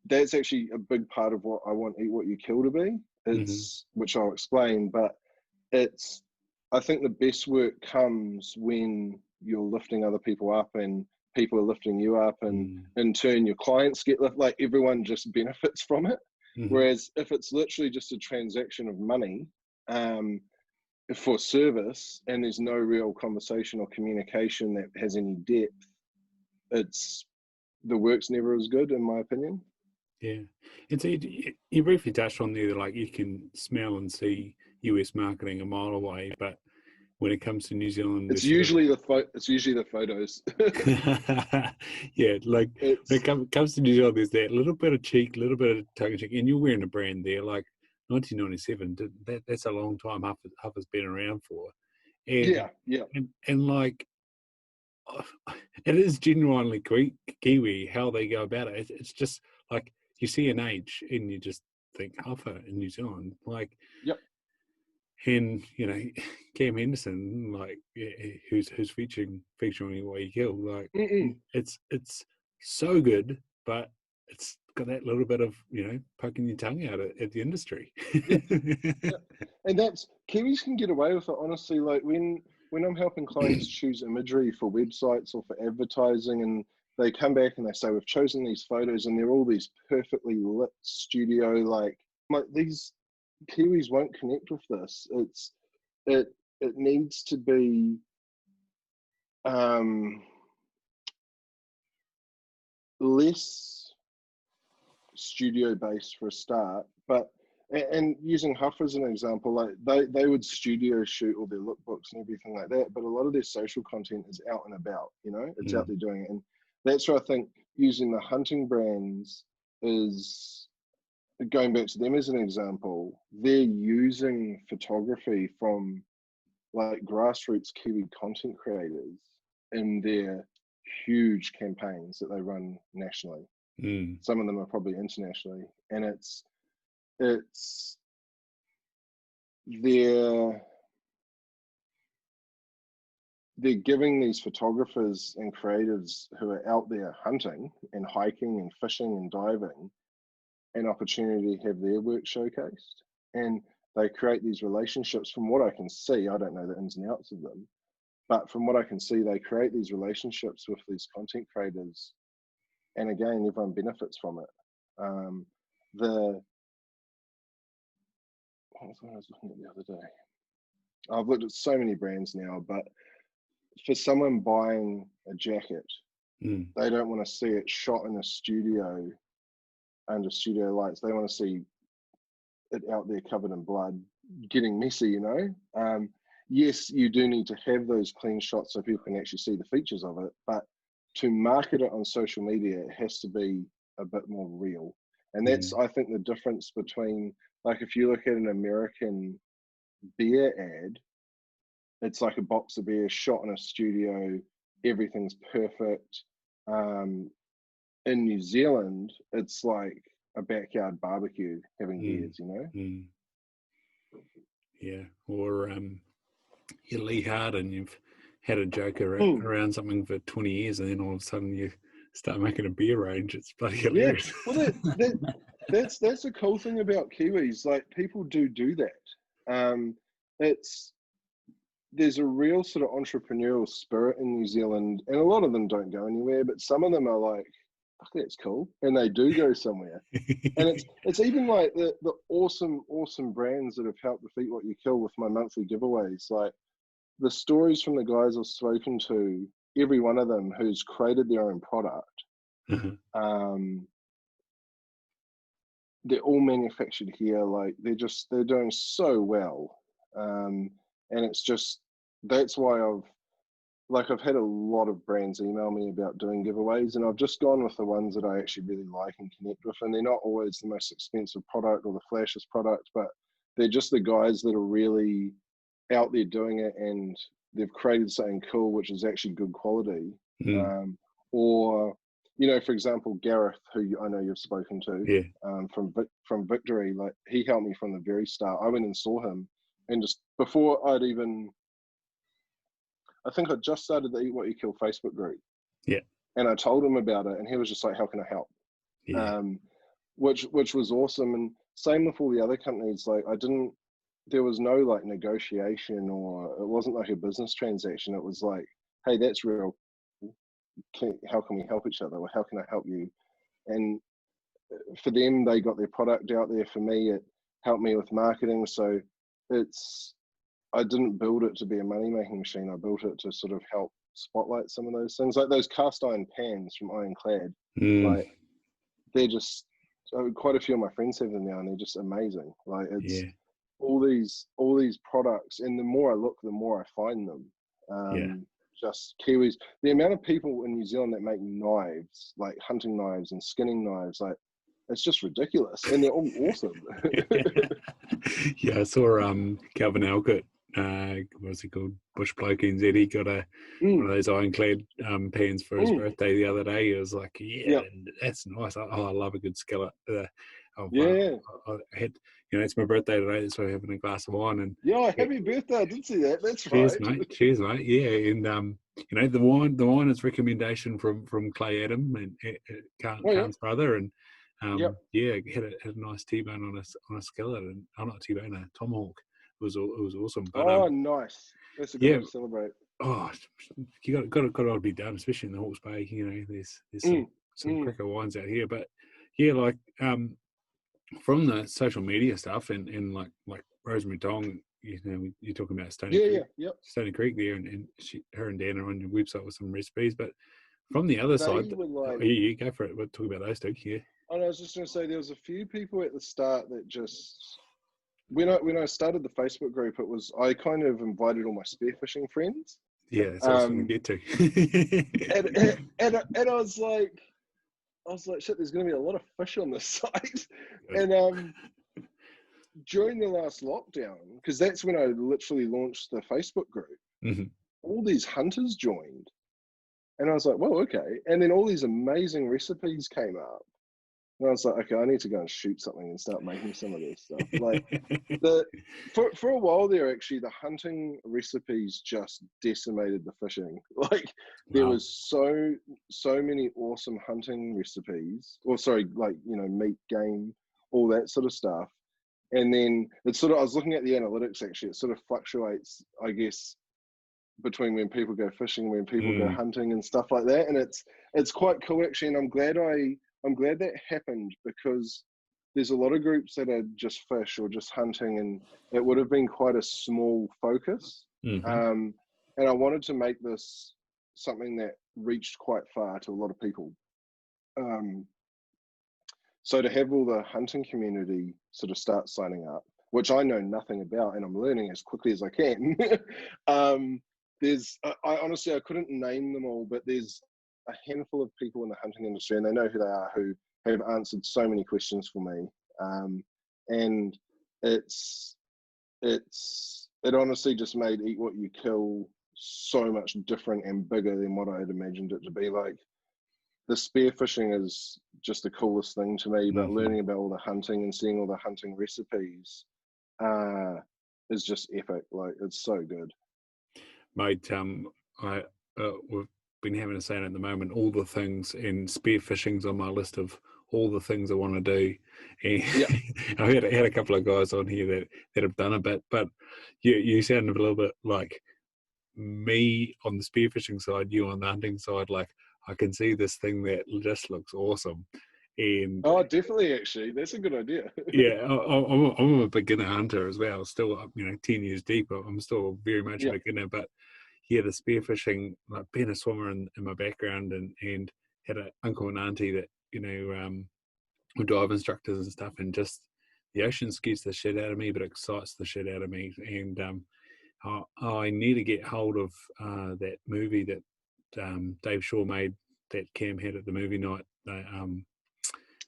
that's actually a big part of what I want Eat What You Kill to be. Which I'll explain, but I think the best work comes when you're lifting other people up and people are lifting you up, and in turn your clients get lifted. Like everyone just benefits from it. Whereas if it's literally just a transaction of money for service and there's no real conversation or communication that has any depth, the work's never as good, in my opinion. Yeah, and so you briefly touched on there, like you can smell and see US marketing a mile away, but when it comes to New Zealand, it's usually the photos. Yeah, like when it comes to New Zealand, there's that little bit of cheek, little bit of tongue in cheek, and you're wearing a brand there, like 1997. That's a long time Huff has been around for, and and like it is genuinely Kiwi how they go about it. It's just like you see an age and you just think Huffer in New Zealand, like and Cam Henderson, like who's featuring What You Kill, like it's so good, but it's got that little bit of poking your tongue out at the industry. And that's Kiwis can get away with it, honestly. Like when I'm helping clients choose imagery for websites or for advertising, and they come back and they say, we've chosen these photos and they're all these perfectly lit studio, like these Kiwis won't connect with this. It needs to be less studio based for a start, but and using Huff as an example, like they would studio shoot all their lookbooks and everything like that, but a lot of their social content is out and about, it's out there doing it. And that's where I think using the hunting brands is, going back to them as an example, they're using photography from like grassroots Kiwi content creators in their huge campaigns that they run nationally. Some of them are probably internationally, and it's they're giving these photographers and creatives who are out there hunting and hiking and fishing and diving an opportunity to have their work showcased. And they create these relationships. From what I can see, I don't know the ins and outs of them, but from what I can see, they create these relationships with these content creators, and again, everyone benefits from it. What was I was looking at the other day? I've looked at so many brands now, but for someone buying a jacket, they don't want to see it shot in a studio under studio lights. They want to see it out there covered in blood, getting messy, yes, you do need to have those clean shots so people can actually see the features of it, but to market it on social media, it has to be a bit more real. And that's, I think, the difference between, like, if you look at an American beer ad, it's like a box of beer shot in a studio, everything's perfect. In New Zealand, it's like a backyard barbecue having beers, you know? Yeah, or you Lee Hard and you've had a joke around something for 20 years and then all of a sudden you start making a beer range. It's bloody hilarious. Well, that's a cool thing about Kiwis. Like, people do that. There's a real sort of entrepreneurial spirit in New Zealand, and a lot of them don't go anywhere, but some of them are like, fuck, that's cool, and they do go somewhere. And it's even like the awesome brands that have helped defeat what you kill with my monthly giveaways. Like, the stories from the guys I've spoken to, every one of them who's created their own product, they're all manufactured here. Like, they're doing so well, and it's just, that's why I've had a lot of brands email me about doing giveaways, and I've just gone with the ones that I actually really like and connect with. And they're not always the most expensive product or the flashiest product, but they're just the guys that are really out there doing it, and they've created something cool, which is actually good quality. Or, you know, for example, Gareth, who I know you've spoken to, from Victory, like, he helped me from the very start. I went and saw him, and just before I think I just started the Eat What You Kill Facebook group. Yeah. And I told him about it, and he was just like, how can I help? Yeah. Which was awesome. And same with all the other companies. Like, there was no like negotiation, or it wasn't like a business transaction. It was like, hey, that's real. How can we help each other? Or how can I help you? And for them, they got their product out there. For me, it helped me with marketing. So I didn't build it to be a money-making machine. I built it to sort of help spotlight some of those things, like those cast iron pans from Ironclad. Like, they're just, quite a few of my friends have them now, and they're just amazing. Like, it's all these products, and the more I look, the more I find them. Just Kiwis. The amount of people in New Zealand that make knives, like hunting knives and skinning knives, like, it's just ridiculous, and they're all awesome. I saw Calvin Alcott, what's he called, Bush Bloke NZ, he got one of those Ironclad pans for his birthday the other day. He was like, that's nice. I love a good skillet. I had, it's my birthday today, so we're having a glass of wine. And happy birthday! I did see that. That's cheers, right. mate. Cheers, mate. Yeah, and the wine is recommendation from Clay Adam and Khan's brother, and had a nice T-bone on a skillet, and not T-bone, a tomahawk. It was awesome. But, nice. That's a good way to celebrate. Oh, you got to be done, especially in the Hawke's Bay. There's some cracker wines out here, but like from the social media stuff and like Rosemary Dong, you're talking about Stony Creek there, and her and Dan are on your website with some recipes. But from the other side, you go for it. We'll talk about those two here. I was just going to say, there was a few people at the start that just, when I started the Facebook group, I kind of invited all my spearfishing friends. Yeah, that's what I was going to get to. and I was like, shit, there's going to be a lot of fish on this site. Good. And during the last lockdown, because that's when I literally launched the Facebook group, all these hunters joined. And I was like, well, okay. And then all these amazing recipes came up. And I was like, okay, I need to go and shoot something and start making some of this stuff. Like, for a while there, actually, the hunting recipes just decimated the fishing. Like, there was so many awesome hunting recipes, meat, game, all that sort of stuff. And then I was looking at the analytics, actually, it sort of fluctuates, I guess, between when people go fishing, when people go hunting and stuff like that. And it's quite cool, actually. And I'm glad that happened, because there's a lot of groups that are just fish or just hunting, and it would have been quite a small focus. And I wanted to make this something that reached quite far to a lot of people. So to have all the hunting community sort of start signing up, which I know nothing about, and I'm learning as quickly as I can. I honestly, I couldn't name them all, but there's a handful of people in the hunting industry, and they know who they are, who have answered so many questions for me. And it honestly just made Eat What You Kill so much different and bigger than what I had imagined it to be. Like, the spearfishing is just the coolest thing to me, but learning about all the hunting and seeing all the hunting recipes is just epic. Like, it's so good. Mate, we've been having a saying at the moment, all the things, and spearfishing's on my list of all the things I want to do. And yeah. I had a couple of guys on here that have done a bit, but you sound a little bit like me on the spearfishing side, you on the hunting side. Like, I can see this thing that just looks awesome. And definitely, actually, that's a good idea. yeah, I'm a beginner hunter as well. Still, 10 years deep, I'm still very much a beginner. But yeah, the spearfishing, like being a swimmer in my background, and had an uncle and auntie that were dive instructors and stuff, and just the ocean scares the shit out of me, but excites the shit out of me. And I need to get hold of that movie that Dave Shaw made, that Cam had at the movie night.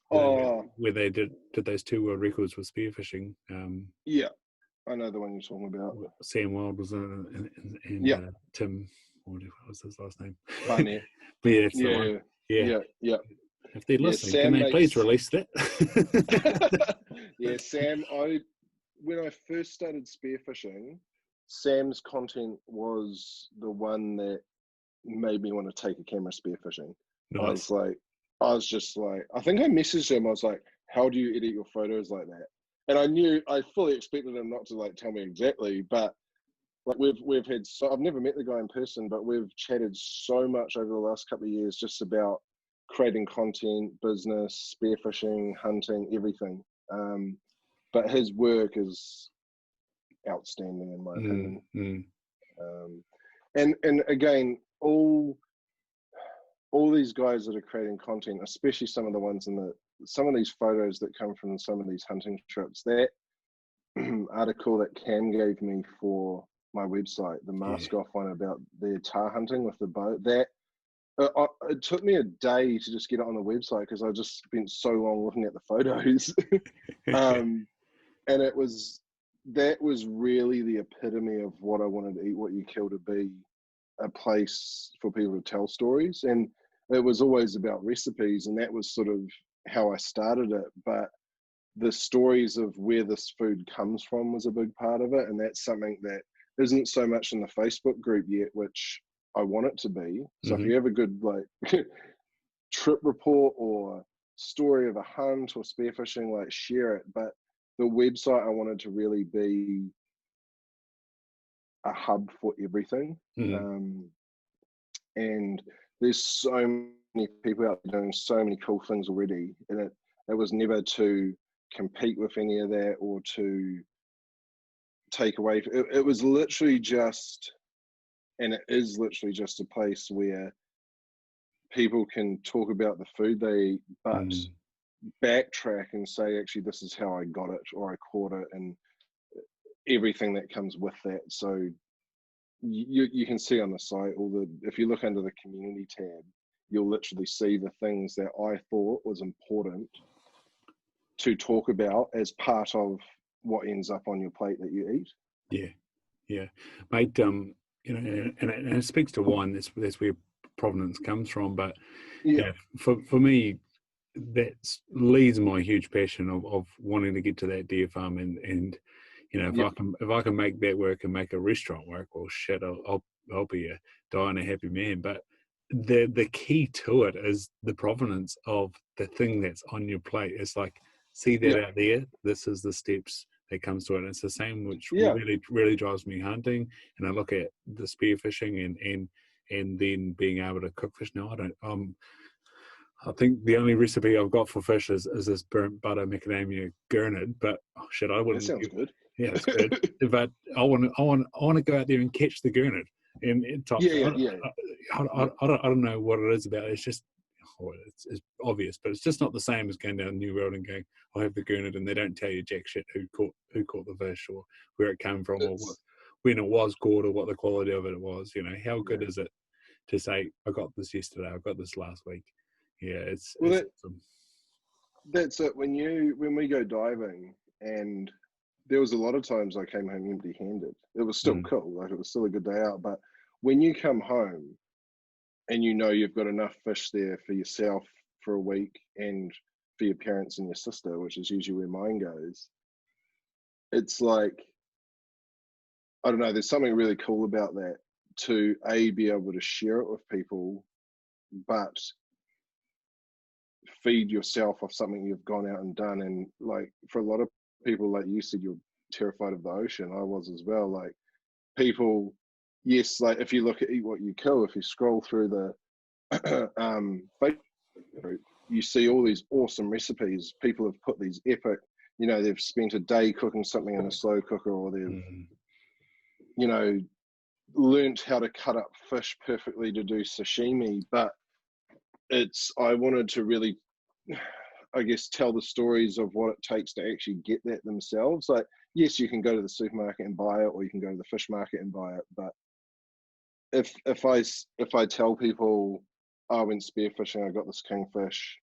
Where they did those 2 world records with spearfishing. Yeah, I know the one you're talking about. Sam Wild was in it, and Tim, what was his last name? Funny. But yeah, that's the one. Yeah. If they're listening, can they please release that? Yeah, Sam, when I first started spearfishing, Sam's content was the one that made me want to take a camera spearfishing. Nice. I was just like, I think I messaged him. I was like, how do you edit your photos like that? And I fully expected him not to like tell me exactly, but like we've had I've never met the guy in person, but we've chatted so much over the last couple of years just about creating content, business, spearfishing, hunting, everything. But his work is outstanding in my opinion. And again, all these guys that are creating content, especially some of the ones some of these photos that come from some of these hunting trips, that article that Cam gave me for my website, the mask off one about their tar hunting with the boat, that it took me a day to just get it on the website because I just spent so long looking at the photos. And that was really the epitome of what I wanted Eat What You Kill to be, a place for people to tell stories. And it was always about recipes, and that was sort of how I started it. But the stories of where this food comes from was a big part of it, and that's something that isn't so much in the Facebook group yet, which I want it to be. So if you have a good like trip report or story of a hunt or spearfishing, like, share it. But the website, I wanted to really be a hub for everything. And there's so many people out there doing so many cool things already, and it was never to compete with any of that or to take away. It was literally just, and it is literally just a place where people can talk about the food they eat, but backtrack and say, actually, this is how I got it, or I caught it, and everything that comes with that. So you can see on the site if you look under the community tab, you'll literally see the things that I thought was important to talk about as part of what ends up on your plate that you eat. Yeah, mate. And it speaks to wine. That's where provenance comes from. But for me, that leads my huge passion of wanting to get to that deer farm, and if I can make that work and make a restaurant work, well, shit, I'll be a dying a happy man. But the key to it is the provenance of the thing that's on your plate. It's like, see that out there. This is the steps that comes to it. And it's the same which really, really drives me hunting. And I look at the spearfishing and then being able to cook fish. Now I think the only recipe I've got for fish is this burnt butter macadamia gurnard. But I wouldn't. That sounds good. Yeah, it's good. But I want to go out there and catch the gurnard. And I don't know what it is about it. It's just it's obvious, but it's just not the same as going down New World and going, I have the gurnard, and they don't tell you jack shit who caught the fish or where it came from or when it was caught or what the quality of it was. You know, how good is it to say, I got this yesterday, I got this last week. Yeah, it's awesome. That's it. When we go diving, and there was a lot of times I came home empty-handed. It was still cool, like it was still a good day out. But when you come home and you know you've got enough fish there for yourself for a week and for your parents and your sister, which is usually where mine goes, it's like, I don't know, there's something really cool about that, to be able to share it with people, but feed yourself off something you've gone out and done. And like, for a lot of people, like you said, you're terrified of the ocean. I was as well. Like, people, yes, like if you look at Eat What You Kill, if you scroll through the Facebook group, you see all these awesome recipes. People have put these epic, you know, they've spent a day cooking something in a slow cooker, or they've, you know, learnt how to cut up fish perfectly to do sashimi. But I wanted to really, I guess, tell the stories of what it takes to actually get that themselves. Like, yes, you can go to the supermarket and buy it, or you can go to the fish market and buy it. But if I tell people, I went spearfishing, I got this kingfish,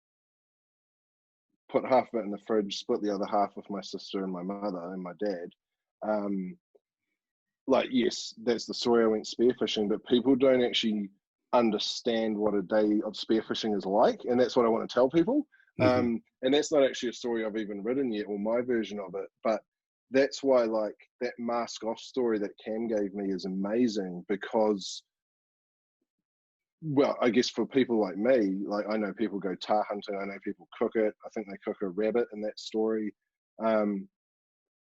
put half of it in the fridge, split the other half with my sister and my mother and my dad, like, yes, that's the story, I went spearfishing, but people don't actually understand what a day of spearfishing is like, and that's what I want to tell people. And that's not actually a story I've even written yet, or my version of it, but that's why, like, that mask off story that Cam gave me is amazing, because, well, I guess for people like me, like, I know people go tar hunting, I know people cook it, I think they cook a rabbit in that story,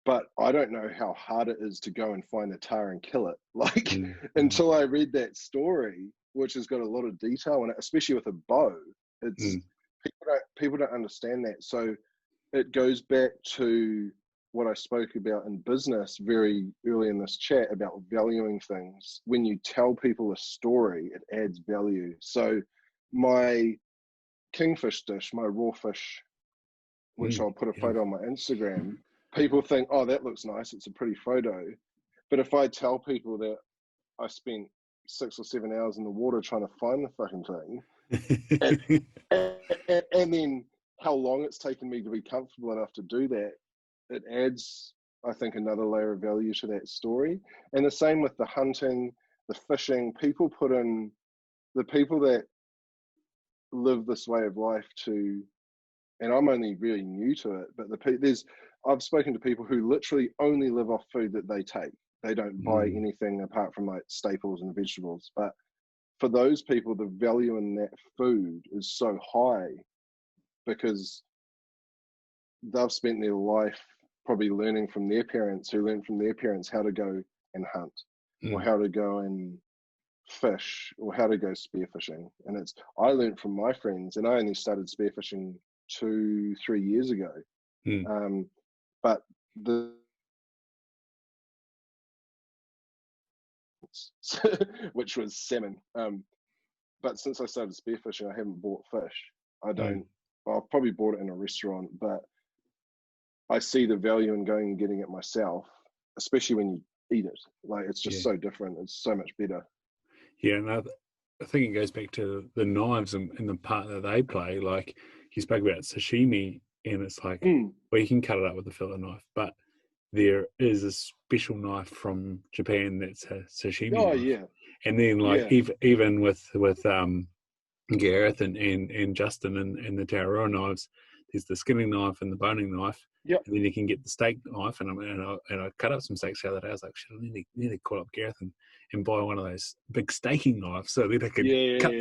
but I don't know how hard it is to go and find a tar and kill it. Like, until I read that story, which has got a lot of detail in it, especially with a bow, it's people don't understand that. So it goes back to what I spoke about in business very early in this chat about valuing things. When you tell people a story, it adds value. So my kingfish dish, my raw fish, which I'll put a photo on my Instagram, people think, oh, that looks nice, it's a pretty photo. But if I tell people that I spent 6 or 7 hours in the water trying to find the fucking thing, and then how long it's taken me to be comfortable enough to do that, it adds, I think, another layer of value to that story. And the same with the hunting, the fishing. People put in, the people that live this way of life to, and I'm only really new to it, but I've spoken to people who literally only live off food that they take. They don't buy anything apart from like staples and vegetables. But for those people, the value in that food is so high because they've spent their life probably learning from their parents, who learned from their parents how to go and hunt, or how to go and fish, or how to go spearfishing. And I learned from my friends, and I only started spearfishing 2-3 years ago. But which was salmon. But since I started spearfishing, I haven't bought fish. I've probably bought it in a restaurant, but I see the value in going and getting it myself, especially when you eat it. Like, it's just so different. It's so much better. Yeah, and I think it goes back to the knives and the part that they play. Like, you spoke about sashimi, and it's like, well, you can cut it up with a fillet knife, but there is a special knife from Japan that's a sashimi knife. Yeah. And then, like, even with Gareth and Justin and the Taurua knives, there's the skinning knife and the boning knife. Yep. And then you can get the steak knife. And I cut up some steaks the other day. I was like, shit, I need to call up Gareth and buy one of those big staking knives so that I could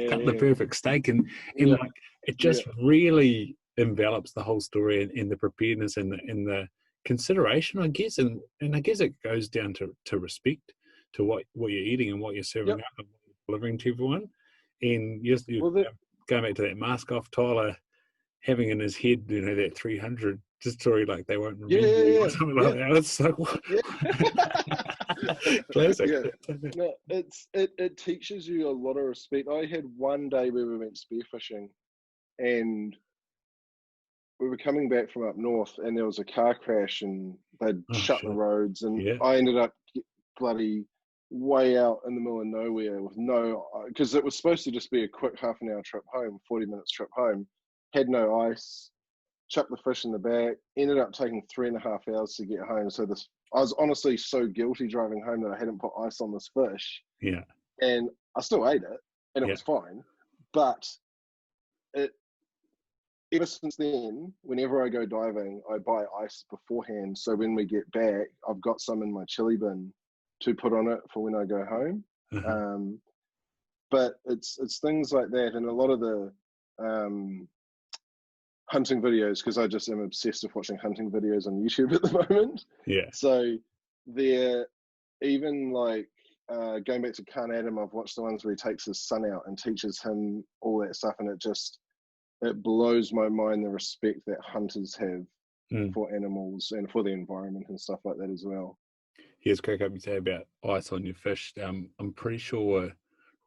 cut the perfect steak. And like, it just really envelops the whole story and the preparedness and the consideration, I guess. And I guess it goes down to respect to what you're eating and what you're serving up and what you're delivering to everyone. And you're going back to that mask off, Tyler having in his head, you know, that 300 story, like they won't remember or something like that. It's like, what? Classic. No, it teaches you a lot of respect. I had one day where we went spearfishing, and we were coming back from up north, and there was a car crash, and they'd shut the roads, and I ended up bloody way out in the middle of nowhere with because it was supposed to just be a quick half-an-hour trip home, 40 minutes trip home. Had no ice, chucked the fish in the back, ended up taking 3.5 hours to get home. So I was honestly so guilty driving home that I hadn't put ice on this fish. Yeah. And I still ate it, and it was fine. But ever since then, whenever I go diving, I buy ice beforehand. So when we get back, I've got some in my chili bin to put on it for when I go home. But it's things like that, and a lot of the hunting videos, because I just am obsessed with watching hunting videos on YouTube at the moment. Yeah. So they're even like going back to Khan Adam, I've watched the ones where he takes his son out and teaches him all that stuff, and it blows my mind the respect that hunters have for animals and for the environment and stuff like that as well. Here's crack up you say about ice on your fish. I'm pretty sure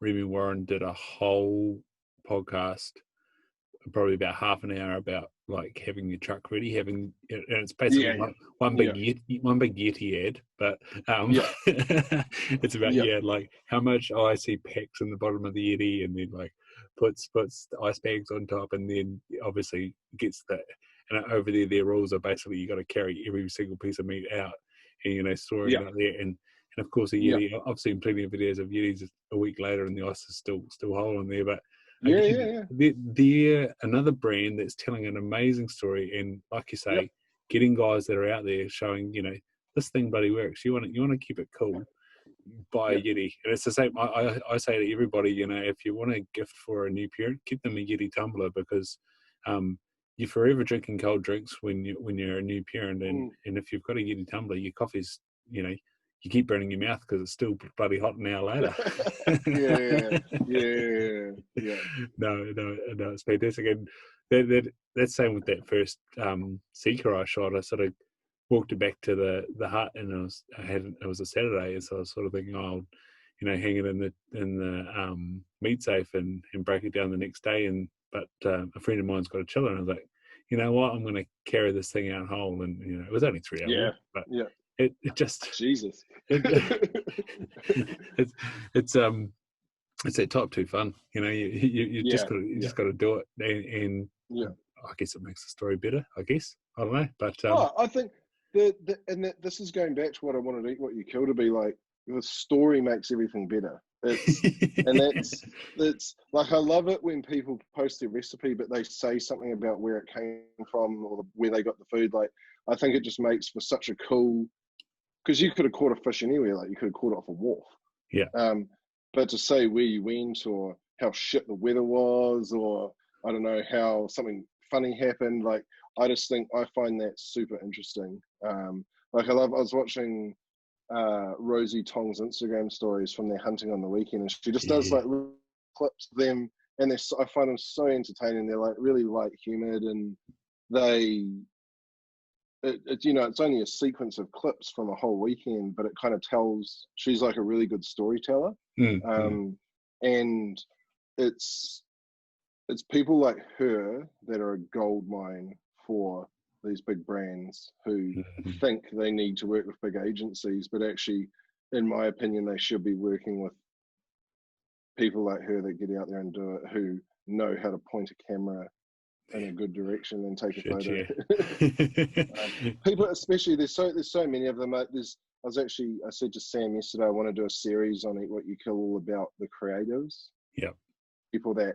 Remy Warren did a whole podcast, probably about half an hour, about like having your truck ready, and it's basically one big Yeti ad, but it's about like how much ice he packs in the bottom of the Yeti, and then like puts ice bags on top, and then obviously gets and over there their rules are basically you got to carry every single piece of meat out and store it out there, and of course a Yeti, I've seen plenty of videos of Yetis a week later and the ice is still whole in there, but they're another brand that's telling an amazing story, and like you say, getting guys that are out there showing, this thing bloody works. You want to keep it cool, buy a Yeti. And it's the same. I say to everybody, if you want a gift for a new parent, get them a Yeti tumbler, because you're forever drinking cold drinks when you're a new parent, and if you've got a Yeti tumbler, your coffee's you keep burning your mouth because it's still bloody hot an hour later. No, it's fantastic. And that's same with that first seeker I shot. I sort of walked it back to the hut, and it was a Saturday, and so I was sort of thinking, hang it in the meat safe and break it down the next day. But a friend of mine's got a chiller, and I was like, you know what, I'm going to carry this thing out whole, and it was only 3 hours, but it just Jesus. It's that top two fun, you just got to do it, and I guess it makes the story better. I don't know, but I think this is going back to what I wanted to eat what you kill to be like. The story makes everything better. It's like, I love it when people post their recipe, but they say something about where it came from or where they got the food. Like, I think it just makes for such a cool, because you could have caught a fish anywhere, like you could have caught it off a wharf. But to say where you went, or how shit the weather was, or I don't know, how something funny happened, like I find that super interesting. Like I was watching Rosie Tong's Instagram stories from their hunting on the weekend, and she just does like little clips of them, and I find them so entertaining. They're like really light-humored, and it's only a sequence of clips from a whole weekend, but it kind of tells. She's like a really good storyteller, and it's people like her that are a gold mine for these big brands who think they need to work with big agencies, but actually, in my opinion, they should be working with people like her that get out there and do it, who know how to point a camera in a good direction and take a photo. People, especially, there's so many of them. I said to Sam yesterday, I want to do a series on Eat What You Kill, all about the creatives. People that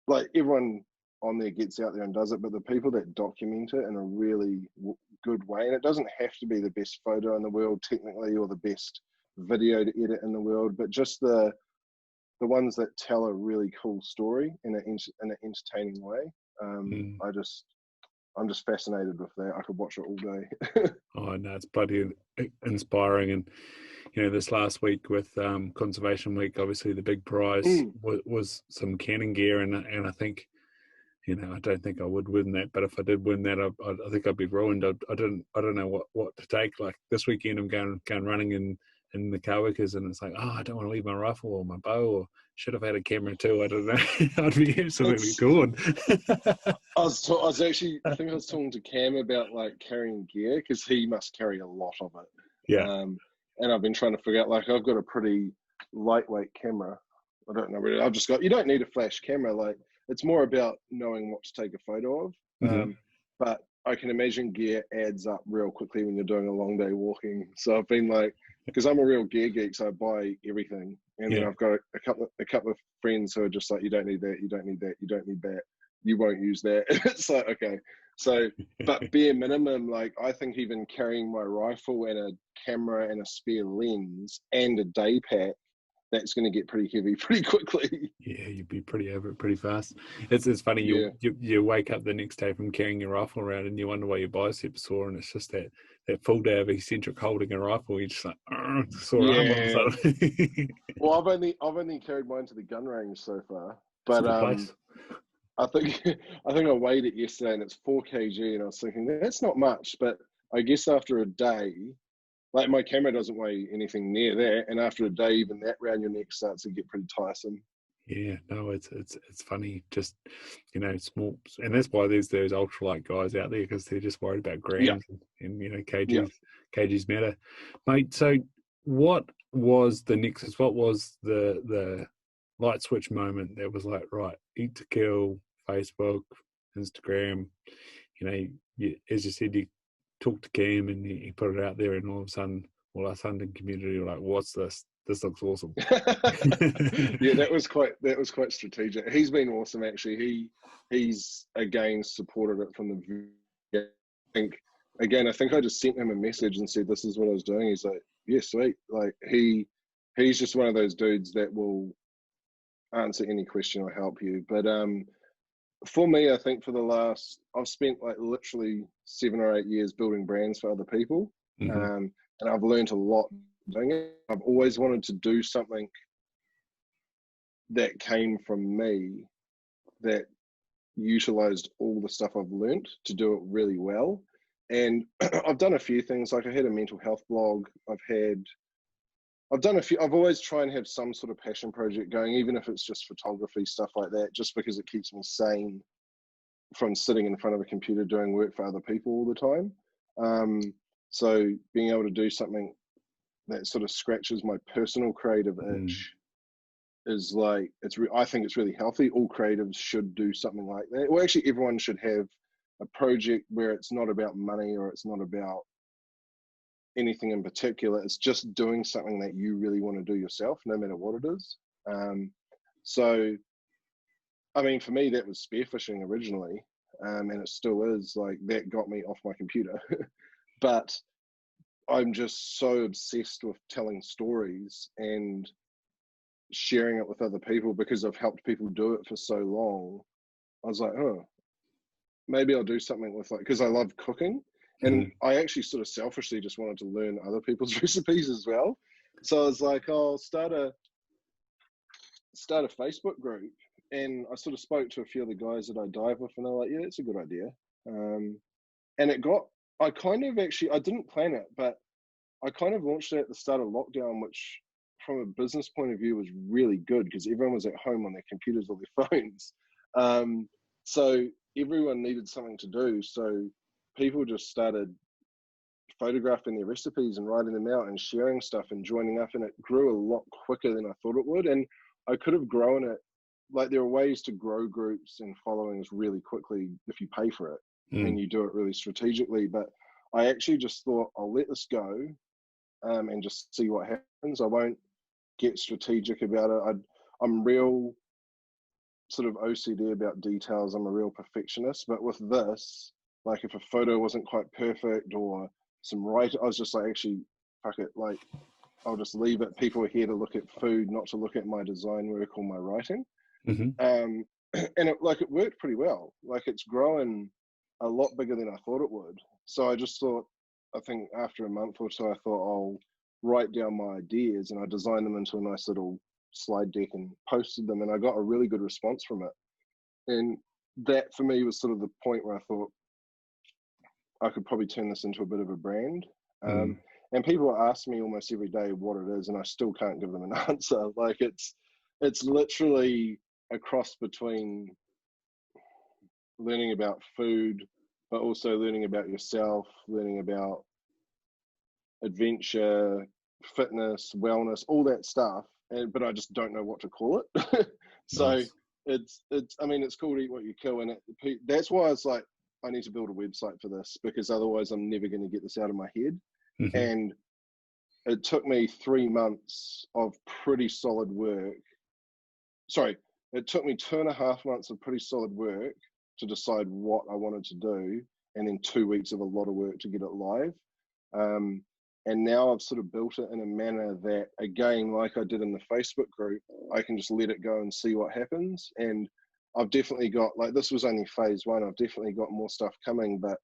like, everyone on there gets out there and does it, but the people that document it in a really good way, and it doesn't have to be the best photo in the world technically, or the best video to edit in the world, but just the ones that tell a really cool story in an entertaining way. I'm just fascinated with that. I could watch it all day. Oh no, it's bloody inspiring. And this last week with Conservation Week, obviously the big prize was some canning gear, and I think, I don't think I would win that, but if I did win that, I think I'd be ruined. I don't know what to take. Like this weekend, I'm going running in the car workers, and it's like, I don't want to leave my rifle or my bow or should have had a camera too. I don't know. I'd be absolutely It's, gone. I was actually, I think I was talking to Cam about like carrying gear because he must carry a lot of it. Yeah. And I've been trying to figure out, like, I've got a pretty lightweight camera. I don't know really. I've just got, you don't need a flash camera. Like, it's more about knowing what to take a photo of. But I can imagine gear adds up real quickly when you're doing a long day walking. So I've been like, because I'm a real gear geek, so I buy everything. And then I've got a couple of friends who are just like, you don't need that, you don't need that, you don't need that, you won't use that. It's like, okay. So, but bare minimum, like, I think even carrying my rifle and a camera and a spare lens and a day pack, that's going to get pretty heavy pretty quickly. Yeah, you'd be pretty over it pretty fast. It's funny, you wake up the next day from carrying your rifle around and you wonder why your biceps sore, and it's just that full day of eccentric holding a rifle. You're just like, sore arm all of a sudden. Well, I've only carried mine to the gun range so far, but I think I weighed it yesterday and it's 4 kg, and I was thinking that's not much, but I guess after a day, like, my camera doesn't weigh anything near that, and after a day, even that round your neck starts to get pretty tiresome. Yeah, no, it's funny, just, you know, small, and that's why there's those ultralight guys out there, because they're just worried about grams and you know, kgs matter, mate. So what was the nexus? What was the light switch moment that was like, right, Eat to Kill, Facebook, Instagram, you know, as you said, you talked to Cam and he put it out there, and all of a sudden, all us hunting community were like, what's this? This looks awesome. Yeah, that was quite strategic. He's been awesome, actually. He's again supported it from the. I think I just sent him a message and said this is what I was doing. He's like, yeah, sweet. Like, he's just one of those dudes that will answer any question or help you. But for me, I think I've spent like literally 7 or 8 years building brands for other people, and I've learned a lot doing it. I've always wanted to do something that came from me that utilized all the stuff I've learned to do it really well. And I've done a few things. Like, I had a mental health blog. I've done a few. I've always tried and have some sort of passion project going, even if it's just photography, stuff like that, just because it keeps me sane from sitting in front of a computer doing work for other people all the time. So being able to do something that sort of scratches my personal creative itch is like, I think it's really healthy. All creatives should do something like that. Well, actually, everyone should have a project where it's not about money or it's not about anything in particular. It's just doing something that you really want to do yourself, no matter what it is. So, I mean, for me, that was spearfishing originally, and it still is. Like, that got me off my computer. But I'm just so obsessed with telling stories and sharing it with other people, because I've helped people do it for so long. I was like, oh, maybe I'll do something with, like, because I love cooking, and I actually sort of selfishly just wanted to learn other people's recipes as well. So I was like, I'll start a Facebook group, and I sort of spoke to a few of the guys that I dive with, and they're like, yeah, it's a good idea. And I didn't plan it, but I kind of launched it at the start of lockdown, which from a business point of view was really good, because everyone was at home on their computers or their phones. So everyone needed something to do. So people just started photographing their recipes and writing them out and sharing stuff and joining up, and it grew a lot quicker than I thought it would. And I could have grown it. Like, there are ways to grow groups and followings really quickly if you pay for it and you do it really strategically. But I actually just thought, I'll let this go and just see what happens. I won't get strategic about it. I'm real sort of OCD about details. I'm a real perfectionist. But with this, like, if a photo wasn't quite perfect or some I was just like, actually, fuck it. Like, I'll just leave it. People are here to look at food, not to look at my design work or my writing. And it worked pretty well. Like, it's growing a lot bigger than I thought it would. So I just thought, I think after a month or so, I thought I'll write down my ideas, and I designed them into a nice little slide deck and posted them, and I got a really good response from it. And that for me was sort of the point where I thought I could probably turn this into a bit of a brand. And people ask me almost every day what it is, and I still can't give them an answer. Like, it's literally a cross between learning about food, but also learning about yourself, learning about adventure, fitness, wellness, all that stuff. But I just don't know what to call it. So Nice. it's I mean, it's called Eat What You Kill, and that's why it's like I need to build a website for this, because otherwise I'm never going to get this out of my head. Mm-hmm. And it took me 3 months of pretty solid work. Sorry, it took me 2.5 months of pretty solid work to decide what I wanted to do, and then 2 weeks of a lot of work to get it live. And now I've sort of built it in a manner that, again, like I did in the Facebook group, I can just let it go and see what happens. And I've definitely got, like, this was only phase 1. I've definitely got more stuff coming, but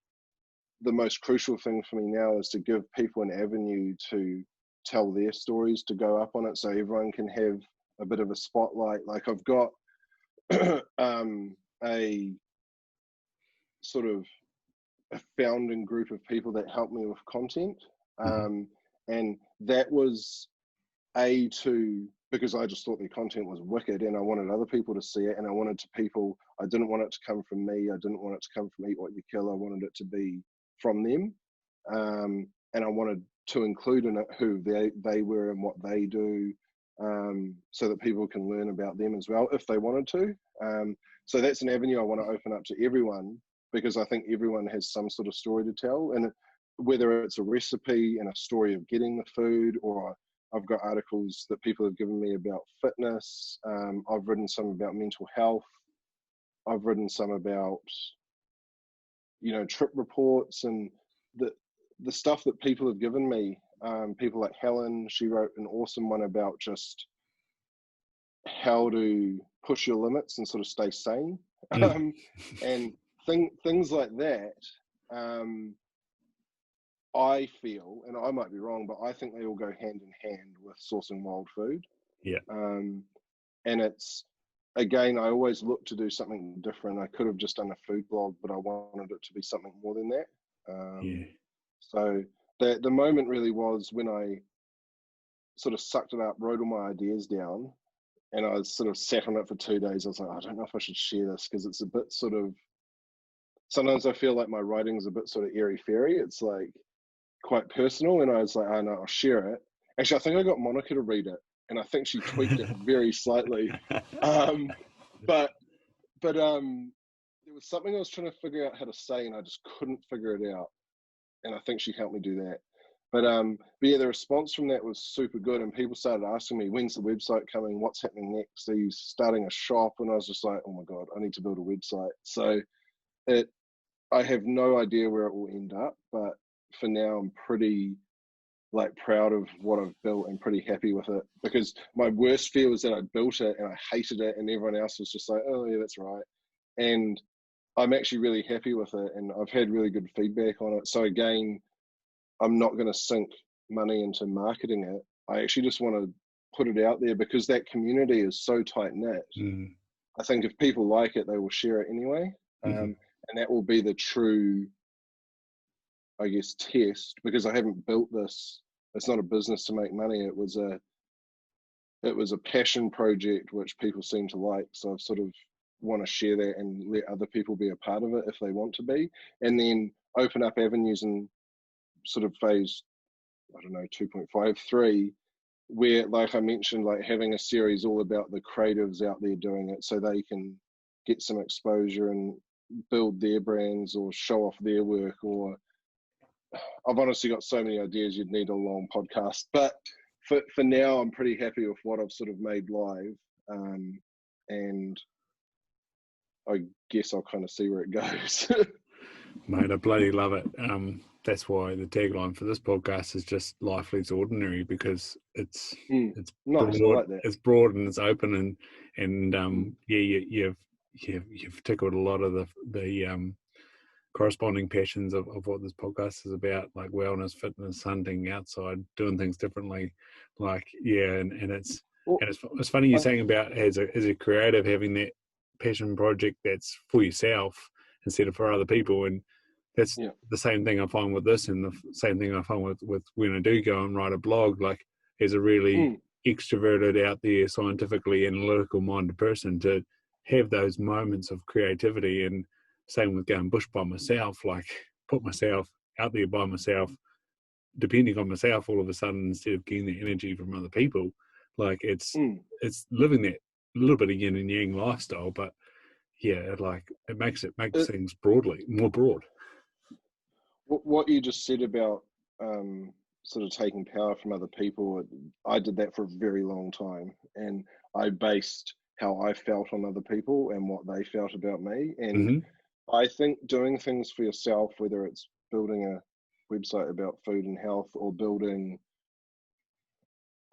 the most crucial thing for me now is to give people an avenue to tell their stories, to go up on it, so everyone can have a bit of a spotlight. Like, I've got a sort of a founding group of people that help me with content. And that was because I just thought their content was wicked, and I wanted other people to see it, and I didn't want it to come from me. I didn't want it to come from Eat What You Kill. I wanted it to be from them. And I wanted to include in it who they were and what they do, so that people can learn about them as well if they wanted to. So that's an avenue I want to open up to everyone, because I think everyone has some sort of story to tell, and whether it's a recipe and a story of getting the food, or I've got articles that people have given me about fitness. I've written some about mental health. I've written some about, trip reports, and the stuff that people have given me. People like Helen, she wrote an awesome one about just how to push your limits and sort of stay sane. And things like that. I feel, and I might be wrong, but I think they all go hand in hand with sourcing wild food. Yeah. And it's, again, I always look to do something different. I could have just done a food blog, but I wanted it to be something more than that. So the moment really was when I sort of sucked it up, wrote all my ideas down, and I sort of sat on it for 2 days. I was like, I don't know if I should share this, because it's a bit sort of, sometimes I feel like my writing's a bit sort of airy-fairy. It's like quite personal, and I was like, oh no, I'll share it. Actually, I think I got Monica to read it, and I think she tweaked it very slightly. But there was something I was trying to figure out how to say, and I just couldn't figure it out. And I think she helped me do that. But yeah, the response from that was super good, and people started asking me, when's the website coming? What's happening next? Are you starting a shop? And I was just like, oh my God, I need to build a website. So I have no idea where it will end up, but for now I'm pretty proud of what I've built and pretty happy with it, because my worst fear was that I built it and I hated it, and everyone else was just like, oh yeah, that's right. And I'm actually really happy with it, and I've had really good feedback on it. So again, I'm not going to sink money into marketing it. I actually just want to put it out there, because that community is so tight knit. I think if people like it, they will share it anyway. And that will be the true, I guess, test, because I haven't built this. It's not a business to make money. It was a passion project which people seem to like. So I've sort of want to share that and let other people be a part of it if they want to be, and then open up avenues in sort of phase, I don't know, 2.5, 3, where, like I mentioned, like having a series all about the creatives out there doing it, so they can get some exposure and build their brands or show off their work. Or I've honestly got so many ideas, you'd need a long podcast, but for now I'm pretty happy with what I've sort of made live, and I guess I'll kind of see where it goes. Mate, I bloody love it. That's why the tagline for this podcast is just "Life Leaves Ordinary," because it's nice, broad, I like that. it's broad and it's open, and yeah, you've tickled a lot of the corresponding passions of what this podcast is about, like wellness, fitness, hunting, outside, doing things differently, and it's funny you're saying about as a creative having that passion project that's for yourself instead of for other people, and that's the same thing I find with this, and the same thing I find with when I do go and write a blog. Like, there's a really extroverted, out there, scientifically analytical minded person to have those moments of creativity. And same with going bush by myself, like put myself out there by myself, depending on myself all of a sudden, instead of getting the energy from other people. Like it's living that little bit of yin and yang lifestyle, but yeah, like it makes things more broad. What you just said about sort of taking power from other people, I did that for a very long time, and I based how I felt on other people and what they felt about me. And I think doing things for yourself, whether it's building a website about food and health, or building,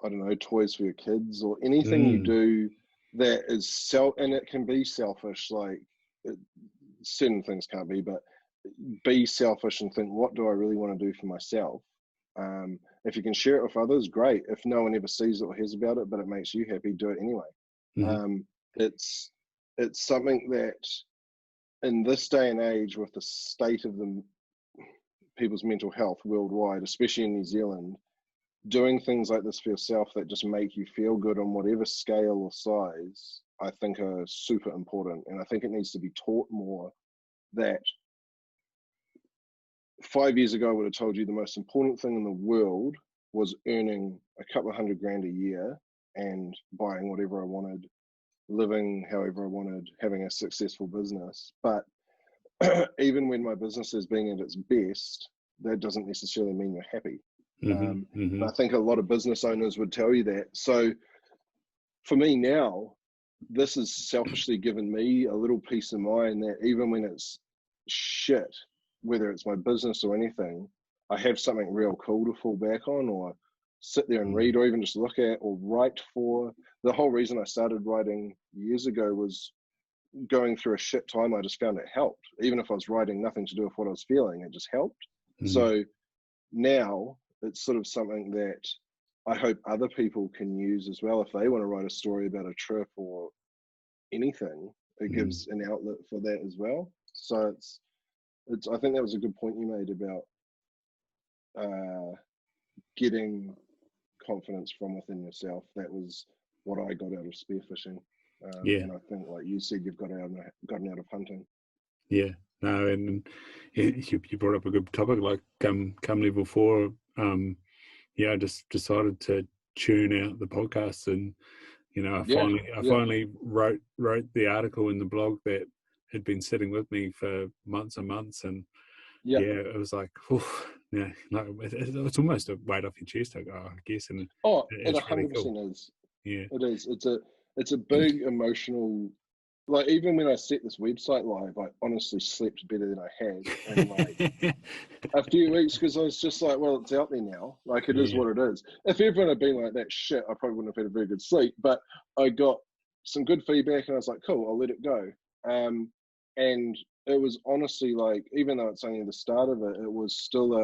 I don't know, toys for your kids, or anything you do that is and it can be selfish, like certain things can't be, but be selfish and think, what do I really want to do for myself? If you can share it with others, great. If no one ever sees it or hears about it, but it makes you happy, do it anyway. It's something that in this day and age, with the state of people's mental health worldwide, especially in New Zealand, doing things like this for yourself that just make you feel good on whatever scale or size, I think are super important. And I think it needs to be taught more. That 5 years ago, I would have told you the most important thing in the world was earning a couple of $100,000 a year and buying whatever I wanted, living however I wanted, having a successful business. But even when my business is being at its best, that doesn't necessarily mean you're happy. And I think a lot of business owners would tell you that. So for me now, this has selfishly given me a little peace of mind that even when it's shit, whether it's my business or anything, I have something real cool to fall back on, or sit there and read, or even just look at or write for. The whole reason I started writing years ago was going through a shit time. I just found it helped. Even if I was writing nothing to do with what I was feeling, it just helped. So now it's sort of something that I hope other people can use as well. If they want to write a story about a trip or anything, it gives an outlet for that as well. So I think that was a good point you made about getting confidence from within yourself. That was what I got out of spearfishing. And I think, like you said, you've gotten out of hunting. Yeah, no, and you brought up a good topic, like come level 4. I just decided to tune out the podcast, and I finally wrote the article in the blog that had been sitting with me for months and months, and it was like, it's almost a weight off your chest, I guess. And it 100% really cool. is. Yeah, it is. It's a big emotional. Like, even when I set this website live, I honestly slept better than I had in like a few weeks, because I was just like, well, it's out there now. Like, it is what it is. If everyone had been like that shit, I probably wouldn't have had a very good sleep. But I got some good feedback, and I was like, cool, I'll let it go. And it was honestly like, even though it's only the start of it, it was still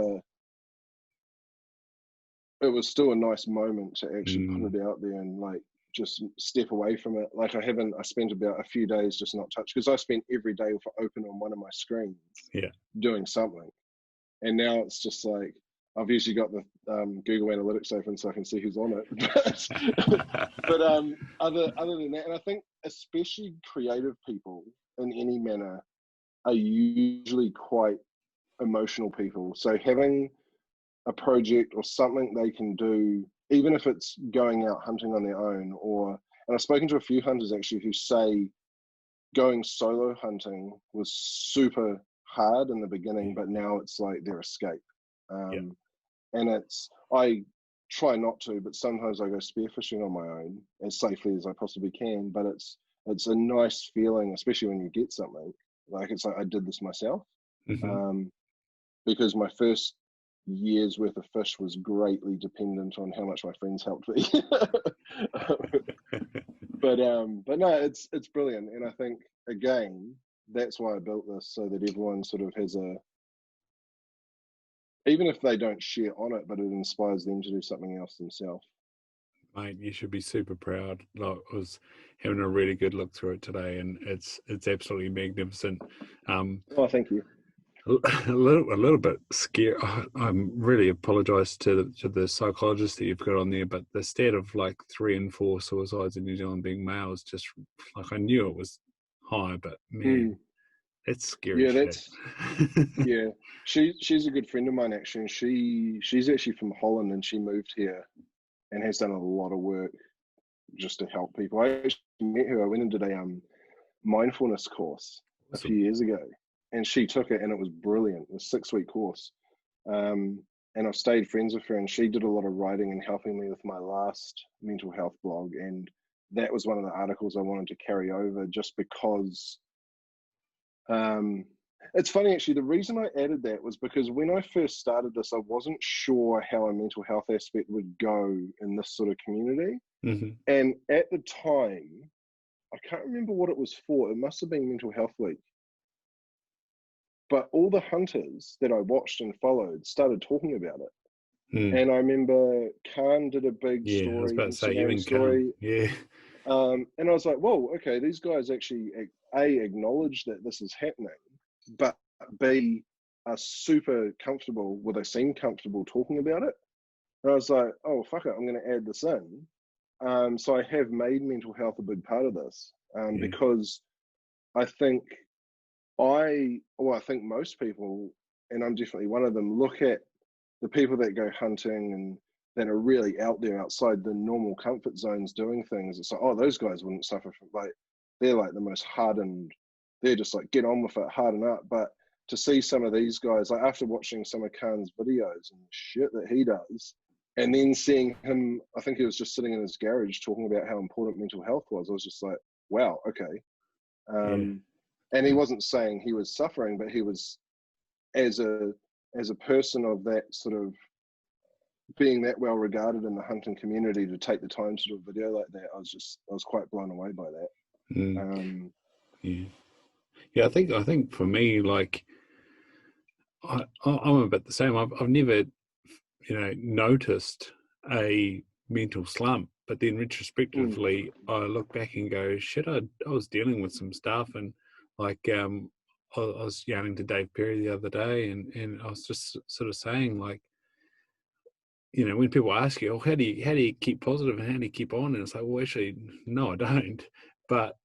a nice moment to actually put it out there and like just step away from it. Like, I spent about a few days just not touched, because I spent every day with it open on one of my screens doing something. And now it's just like, I've usually got the Google Analytics open so I can see who's on it. but other than that, and I think especially creative people in any manner are usually quite emotional people. So having a project or something they can do, even if it's going out hunting on their own, and I've spoken to a few hunters actually who say going solo hunting was super hard in the beginning, but now it's like their escape. And I try not to, but sometimes I go spearfishing on my own as safely as I possibly can. But it's a nice feeling, especially when you get something. Like, it's like, I did this myself. Because my first year's worth of fish was greatly dependent on how much my friends helped me. but no, it's brilliant. And I think, again, that's why I built this, so that everyone sort of has even if they don't share on it, but it inspires them to do something else themselves. Mate, you should be super proud. Like, I was having a really good look through it today, and it's absolutely magnificent. Thank you. a little bit scared. I'm really apologise to the psychologist that you've got on there, but the stat of like 3 in 4 suicides in New Zealand being male is just like, I knew it was high, but man, that's scary Yeah, shit. yeah. She's a good friend of mine actually, and she's actually from Holland, and she moved here and has done a lot of work just to help people. I actually met her. I went and did a mindfulness course a few years ago, and she took it, and it was brilliant. It was a 6-week course, and I've stayed friends with her. And she did a lot of writing and helping me with my last mental health blog, and that was one of the articles I wanted to carry over, just because. It's funny actually. The reason I added that was because when I first started this, I wasn't sure how a mental health aspect would go in this sort of community. Mm-hmm. And at the time, I can't remember what it was for. It must have been Mental Health Week. But all the hunters that I watched and followed started talking about it. And I remember Khan did a big story. I was about to say, you and story. Khan. Yeah. And I was like, whoa, okay, these guys actually, A, acknowledge that this is happening, but B, are super comfortable, well, they seem comfortable talking about it. And I was like, oh, fuck it, I'm going to add this in. So I have made mental health a big part of this, because I think I think most people, and I'm definitely one of them, look at the people that go hunting and that are really out there outside the normal comfort zones doing things. It's like, oh, those guys wouldn't suffer from, like, they're like the most hardened, they're just like, get on with it, harden up. But to see some of these guys, like after watching some of Khan's videos and shit that he does, and then seeing him, I think he was just sitting in his garage talking about how important mental health was, I was just like, wow, okay. And he wasn't saying he was suffering, but he was, as a person of that sort of being that well regarded in the hunting community, to take the time to do a video like that, I was quite blown away by that. Yeah, I think for me, like, I'm a bit the same. I've never, noticed a mental slump, but then retrospectively, I look back and go, shit, I was dealing with some stuff, and like, I was yelling to Dave Perry the other day, and I was just sort of saying, like, when people ask you, oh, how do you keep positive and how do you keep on? And it's like, well, actually, no, I don't. But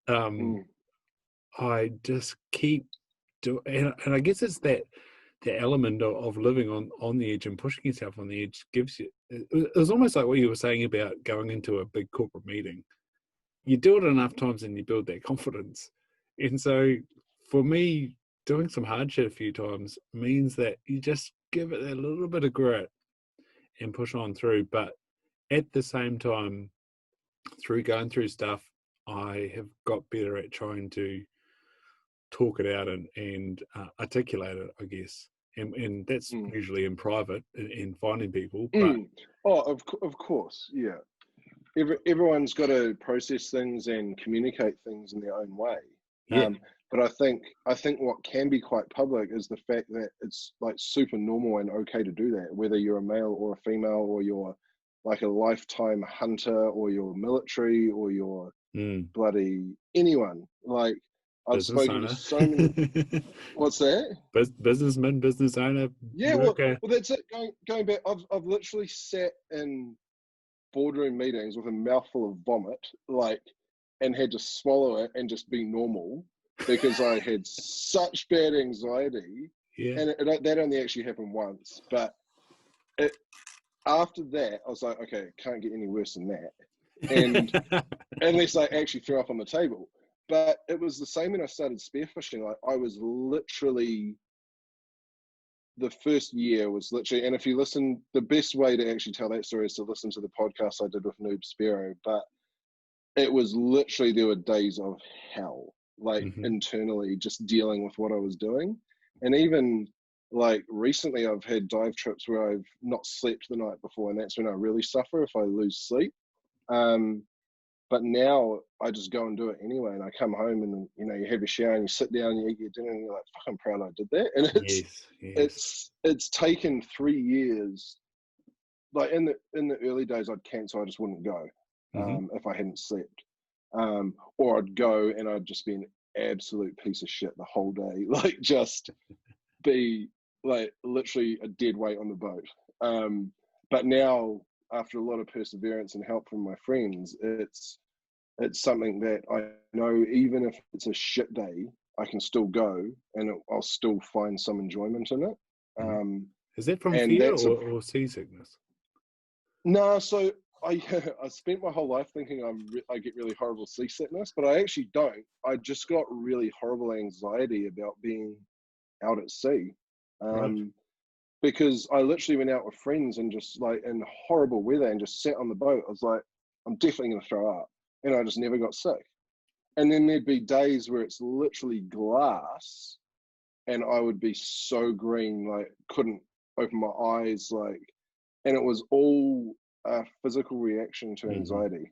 I just keep doing, and I guess it's that the element of living on the edge and pushing yourself on the edge gives you. It was almost like what you were saying about going into a big corporate meeting. You do it enough times and you build that confidence. And so, for me, doing some hard shit a few times means that you just give it a little bit of grit and push on through. But at the same time, through going through stuff, I have got better at trying to talk it out and articulate it, I guess. And that's usually in private in finding people. But of course, yeah. Everyone's got to process things and communicate things in their own way. Yeah. But I think what can be quite public is the fact that it's like super normal and okay to do that, whether you're a male or a female, or you're like a lifetime hunter, or you're military, or you're bloody anyone. Like, I've spoken to so many. What's that? Businessman, business owner. Yeah, well, that's it. Going back, I've literally sat in boardroom meetings with a mouthful of vomit, like, and had to swallow it and just be normal, because I had such bad anxiety. Yeah. And that only actually happened once, but after that, I was like, okay, it can't get any worse than that. And unless I actually threw up on the table. But it was the same when I started spearfishing. Like, I was literally, the first year was literally, and if you listen, the best way to actually tell that story is to listen to the podcast I did with Noob Sparrow. But it was literally, there were days of hell, like internally, just dealing with what I was doing. And even like recently, I've had dive trips where I've not slept the night before, and that's when I really suffer if I lose sleep. But now I just go and do it anyway, and I come home and you have your shower and you sit down and you eat your dinner and you're like, fuck, I'm proud I did that. And it's taken 3 years. Like in the early days, I'd cancel, I just wouldn't go if I hadn't slept, or I'd go and I'd just be an absolute piece of shit the whole day, like just be like literally a dead weight on the boat. But now, after a lot of perseverance and help from my friends, it's something that I know, even if it's a shit day, I can still go and I'll still find some enjoyment in it. Is that from and fear that's or seasickness? No, so I I spent my whole life thinking I get really horrible seasickness, but I actually don't. I just got really horrible anxiety about being out at sea. Right. Because I literally went out with friends and just like in horrible weather and just sat on the boat. I was like, I'm definitely going to throw up. And I just never got sick. And then there'd be days where it's literally glass and I would be so green, like couldn't open my eyes, like, and it was all a physical reaction to anxiety.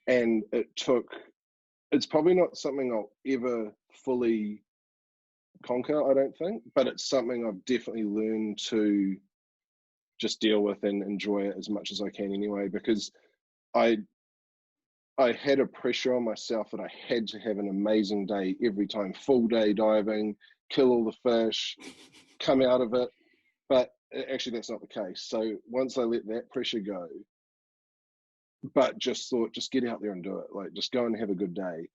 And it's probably not something I'll ever fully conquer, I don't think, but it's something I've definitely learned to just deal with and enjoy it as much as I can anyway, because I had a pressure on myself that I had to have an amazing day every time, full day diving, kill all the fish, come out of it. But actually that's not the case. So once I let that pressure go, but just thought, just get out there and do it. Like, just go and have a good day.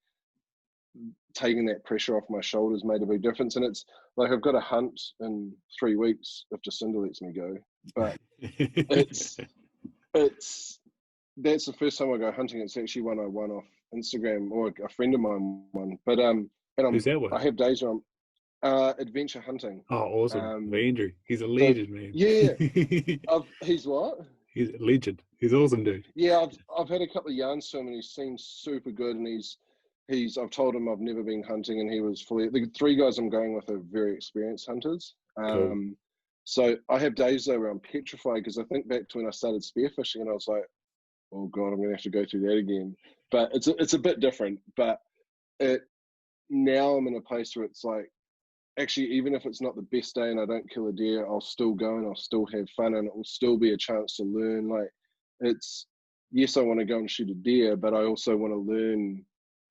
Taking that pressure off my shoulders made a big difference. And it's like, I've got a hunt in 3 weeks if Jacinda lets me go. But it's that's the first time I go hunting. It's actually one I won off Instagram, or a friend of mine won. But Who's that with? I have days where I'm adventure hunting. Oh, awesome. Andrew. He's a So, legend, man. yeah. He's what? He's a legend. He's awesome, dude. Yeah, I've had a couple of yarns to him, and he seems super good. And I've told him I've never been hunting, and he was fully. The 3 guys I'm going with are very experienced hunters. Cool. So I have days though where I'm petrified, because I think back to when I started spearfishing, and I was like, oh god, I'm gonna have to go through that again. But it's a bit different. But now I'm in a place where it's like, actually, even if it's not the best day and I don't kill a deer, I'll still go and I'll still have fun, and it will still be a chance to learn. Like, it's, yes, I want to go and shoot a deer, but I also want to learn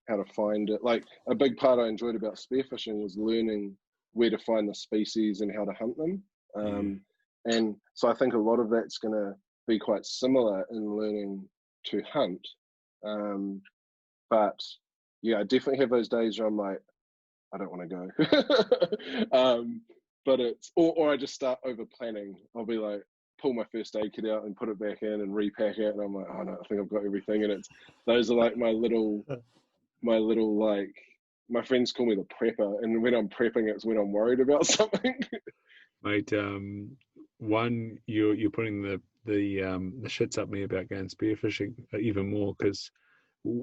how to find it. Like, a big part I enjoyed about spearfishing was learning where to find the species and how to hunt them. And so I think a lot of that's going to be quite similar in learning to hunt. But yeah, I definitely have those days where I'm like, I don't want to go. But it's, or I just start over planning. I'll be like, pull my first aid kit out and put it back in and repack it, and I'm like, oh no, I think I've got everything. And it's, those are like my little like, my friends call me the prepper, and when I'm prepping, it's when I'm worried about something. Mate, one, you're putting the shits up me about going spearfishing even more, because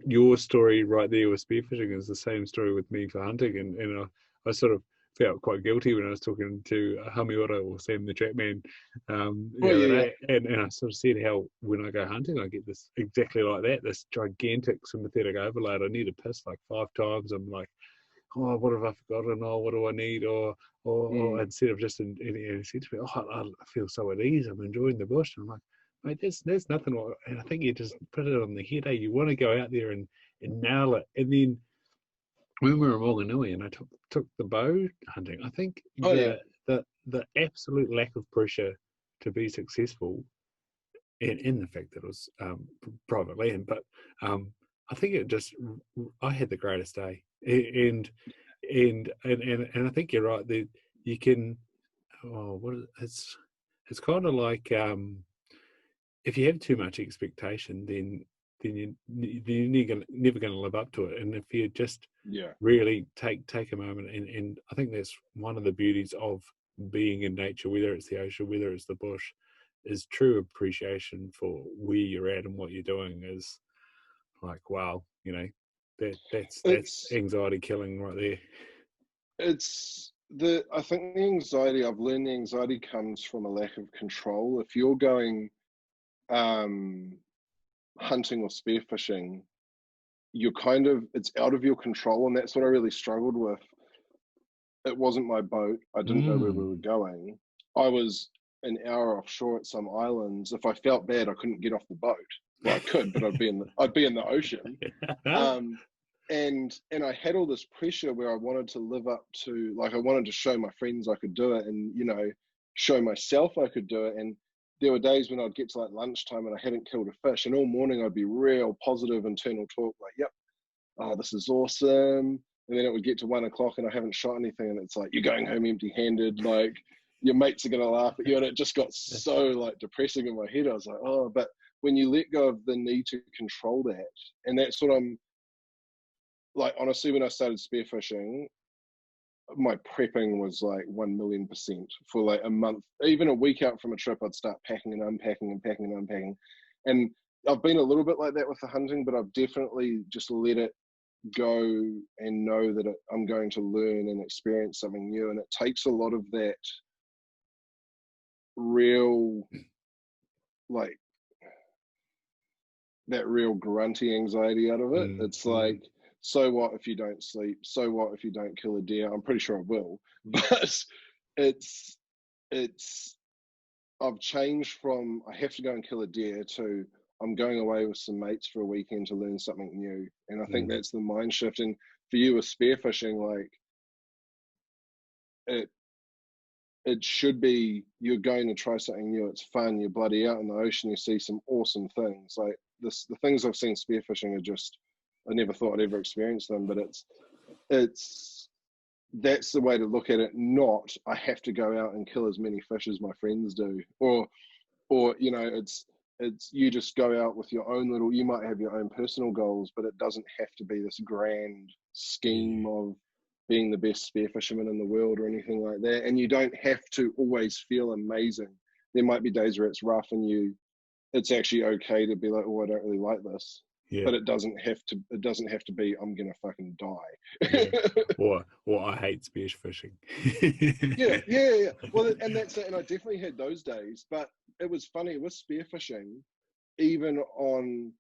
your story right there with spearfishing is the same story with me for hunting, and I sort of felt quite guilty when I was talking to Hamiora, or Sam the Trapman, the other day, and I sort of said how when I go hunting I get this exactly like that, this gigantic sympathetic overload. I need to piss like 5 times. I'm like, oh, what have I forgotten? Oh, what do I need? Or instead of just, and he said to me, oh, I feel so at ease. I'm enjoying the bush. And I'm like, mate, there's nothing. And I think you just put it on the head. You want to go out there and nail it. And then when we were in Wanganui and I took the bow hunting, I think the absolute lack of pressure to be successful, and in the fact that it was private land, but I think I had the greatest day, and I think you're right that you can. Oh, it's kind of like if you have too much expectation, then you're never going to live up to it. And if you just really take a moment, and I think that's one of the beauties of being in nature, whether it's the ocean, whether it's the bush, is true appreciation for where you're at and what you're doing. Is like, wow, that's anxiety killing right there. I think the anxiety, I've learned the anxiety comes from a lack of control. If you're going hunting or spearfishing, it's out of your control, and that's what I really struggled with. It wasn't my boat. I didn't know where we were going. I was an hour offshore at some islands. If I felt bad, I couldn't get off the boat. Well, I could, but I'd be in the ocean. and I had all this pressure where I wanted to live up to, like, I wanted to show my friends I could do it, and, you know, show myself I could do it. And there were days when I'd get to like lunchtime and I hadn't killed a fish, and all morning I'd be real positive internal talk, like, yep, oh, this is awesome. And then it would get to 1 o'clock and I haven't shot anything, and it's like, you're going home empty-handed, like your mates are gonna laugh at you. And it just got so like depressing in my head. I was like, oh, but when you let go of the need to control that, and that's what I'm like, honestly, when I started spearfishing, my prepping was like 1,000,000% for like a month. Even a week out from a trip, I'd start packing and unpacking and packing and unpacking. And I've been a little bit like that with the hunting, but I've definitely just let it go and know that I'm going to learn and experience something new. And it takes a lot of that real, like, that real grunty anxiety out of it. It's like, so what if you don't sleep? So what if you don't kill a deer? I'm pretty sure I will. But it's I've changed from I have to go and kill a deer to I'm going away with some mates for a weekend to learn something new. And I think that's the mind shift. And for you with spearfishing, like, it should be, you're going to try something new, it's fun, you're bloody out in the ocean, you see some awesome things. Like this, the things I've seen spearfishing are just, I never thought I'd ever experience them, but it's that's the way to look at it. Not I have to go out and kill as many fish as my friends do, or you know, it's you just go out with your own little, you might have your own personal goals, but it doesn't have to be this grand scheme of being the best spearfisherman in the world or anything like that. And you don't have to always feel amazing. There might be days where it's rough and it's actually okay to be like, oh, I don't really like this. Yeah. But it doesn't have to be, I'm gonna fucking die. Yeah. Or I hate spearfishing. yeah. Well, and that's it. And I definitely had those days, but it was funny with spearfishing, even on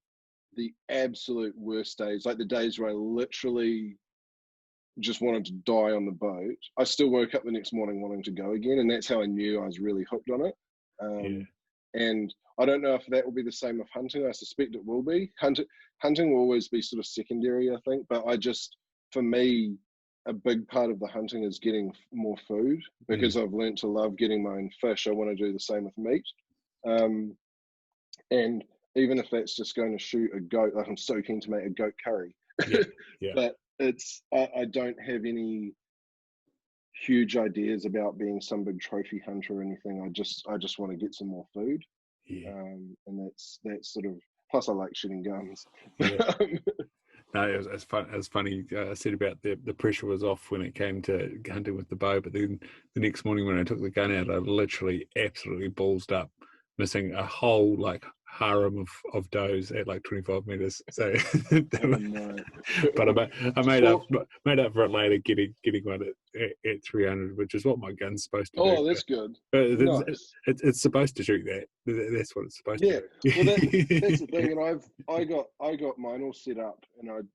the absolute worst days, like the days where I literally just wanted to die on the boat, I still woke up the next morning wanting to go again. And that's how I knew I was really hooked on it. And I don't know if that will be the same with hunting. I suspect it will be. Hunting will always be sort of secondary, I think. But for me, a big part of the hunting is getting more food, because I've learned to love getting my own fish. I want to do the same with meat. And even if that's just going to shoot a goat, like I'm so keen to make a goat curry. But I don't have any huge ideas about being some big trophy hunter or anything. I just want to get some more food. And that's sort of, plus I like shooting guns. No, it's fun. It's funny. I said about the pressure was off when it came to hunting with the bow, but then the next morning when I took the gun out, I literally absolutely ballsed up, missing a whole like harem of does at like 25 meters. So, but I made up for it later, getting one at 300, which is what my gun's supposed to do. Oh, that's good. But it's supposed to shoot that. That's what it's supposed to do. Well, that's the thing. And I got mine all set up, and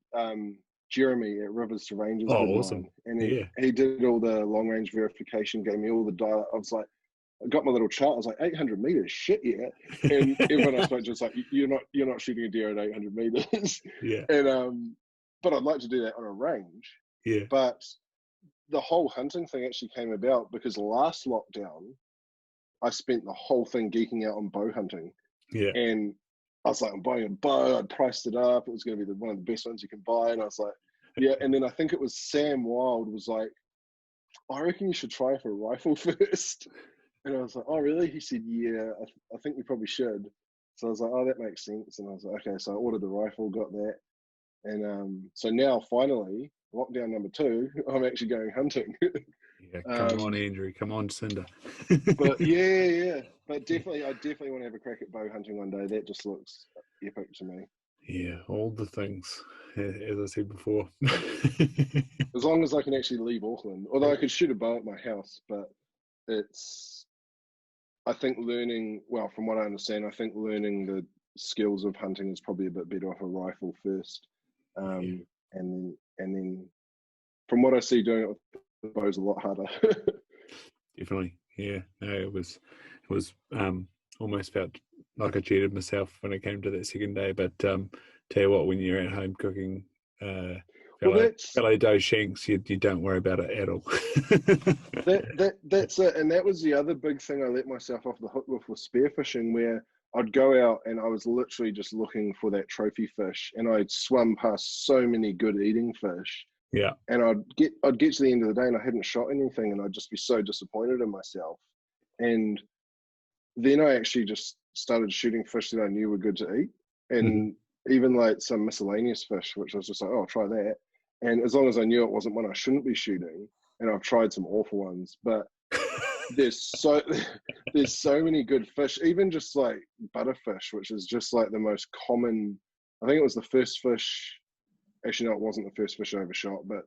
Jeremy at Rivers to Rangers did awesome. Mine, and he did all the long range verification, gave me all the dial. I was like, I got my little chart. I was like, 800 meters, shit, yeah. And everyone I spoke to was like, you're not shooting a deer at 800 meters. And but I'd like to do that on a range. But the whole hunting thing actually came about because last lockdown, I spent the whole thing geeking out on bow hunting. And I was like, I'm buying a bow. I priced it up. It was going to be one of the best ones you can buy. And I was like, yeah. And then I think it was Sam Wild was like, I reckon you should try for a rifle first. And I was like, oh, really? He said, yeah, I think we probably should. So I was like, oh, that makes sense. And I was like, okay. So I ordered the rifle, got that. And so now, finally, lockdown number 2, I'm actually going hunting. Come on, Andrew. Come on, Cinder. But yeah. But definitely, I definitely want to have a crack at bow hunting one day. That just looks epic to me. Yeah, all the things, as I said before. As long as I can actually leave Auckland. Although I could shoot a bow at my house, but I think from what I understand, I think learning the skills of hunting is probably a bit better off a rifle first. And then from what I see, doing it with the bow is a lot harder. Definitely. Yeah. No, it was almost felt like I cheated myself when it came to that second day. But tell you what, when you're at home cooking, Well, fellow doe shanks, you don't worry about it at all. that's it. And that was the other big thing I let myself off the hook with spearfishing, where I'd go out and I was literally just looking for that trophy fish, and I'd swum past so many good eating fish. Yeah. And I'd get to the end of the day and I hadn't shot anything, and I'd just be so disappointed in myself. And then I actually just started shooting fish that I knew were good to eat, and even like some miscellaneous fish, which I was just like, oh, I'll try that. And as long as I knew it wasn't one I shouldn't be shooting, and I've tried some awful ones, but there's so many good fish, even just like butterfish, which is just like the most common. I think it was the first fish. Actually, no, it wasn't the first fish I ever shot, but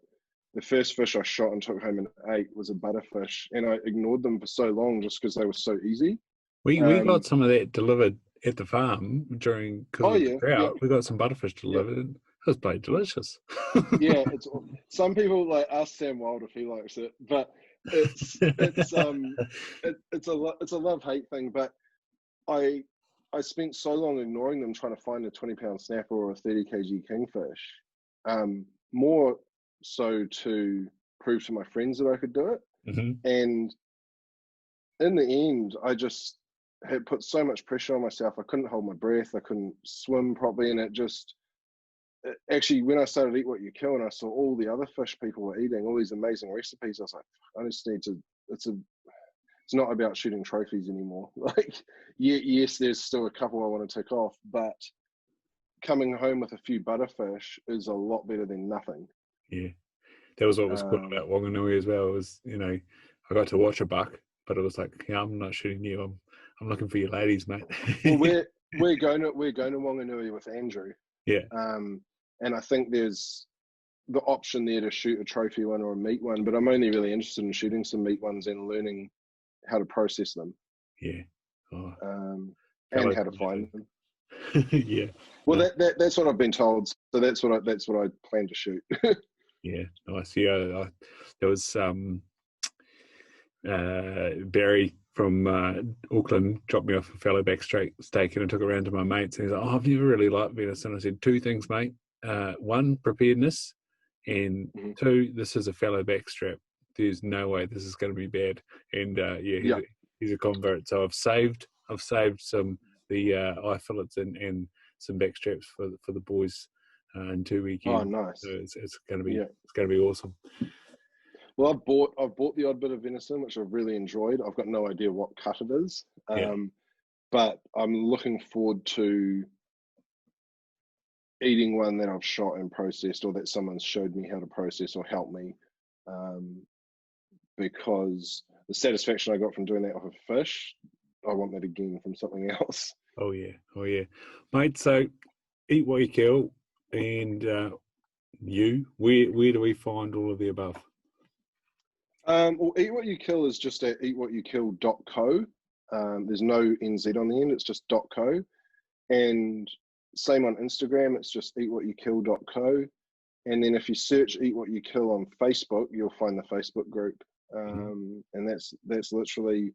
the first fish I shot and took home and ate was a butterfish, and I ignored them for so long just because they were so easy. We got some of that delivered at the farm because of the drought. We got some butterfish delivered. And it was bloody delicious. Yeah, it's some people like ask Sam Wild if he likes it, but it's a love-hate thing. But I spent so long ignoring them, trying to find a 20-pound snapper or a 30 kg kingfish, more so to prove to my friends that I could do it. And in the end, I just had put so much pressure on myself. I couldn't hold my breath. I couldn't swim properly, and it actually, when I started Eat What You Kill and I saw all the other fish people were eating, all these amazing recipes, I was like, I just need to. It's not about shooting trophies anymore. Like, yes, there's still a couple I want to tick off, but coming home with a few butterfish is a lot better than nothing. Yeah, that was what was cool about Wanganui as well. It was, I got to watch a buck, but it was like, yeah, I'm not shooting you. I'm looking for you ladies, mate. Well, we're going to Wanganui with Andrew. Yeah. And I think there's the option there to shoot a trophy one or a meat one, but I'm only really interested in shooting some meat ones and learning how to process them. Yeah. Oh. And how to find them. Yeah. Well, that's what I've been told. So that's what I plan to shoot. Yeah. Nice. Yeah. There was Barry from Auckland dropped me off a fellow backstreak steak, and I took it around to my mates, and he's like, oh, I've never really liked venison. I said, two things, mate. One, preparedness, and two, this is a fellow backstrap. There's no way this is going to be bad. And he's a convert. So I've saved some the eye fillets and some backstraps for the boys in 2 weekends. Oh, nice. So it's going to be awesome. Well, I've bought the odd bit of venison, which I've really enjoyed. I've got no idea what cut it is, but I'm looking forward to eating one that I've shot and processed, or that someone's showed me how to process or help me, because the satisfaction I got from doing that off a fish, I want that again from something else. Oh yeah, mate. So Eat What You Kill, and where do we find all of the above? Well, Eat What You Kill is just at eatwhatyoukill.co. There's no NZ on the end, it's just .co. And same on Instagram, it's just eatwhatyoukill.co. And then if you search Eat What You Kill on Facebook, you'll find the Facebook group. And that's literally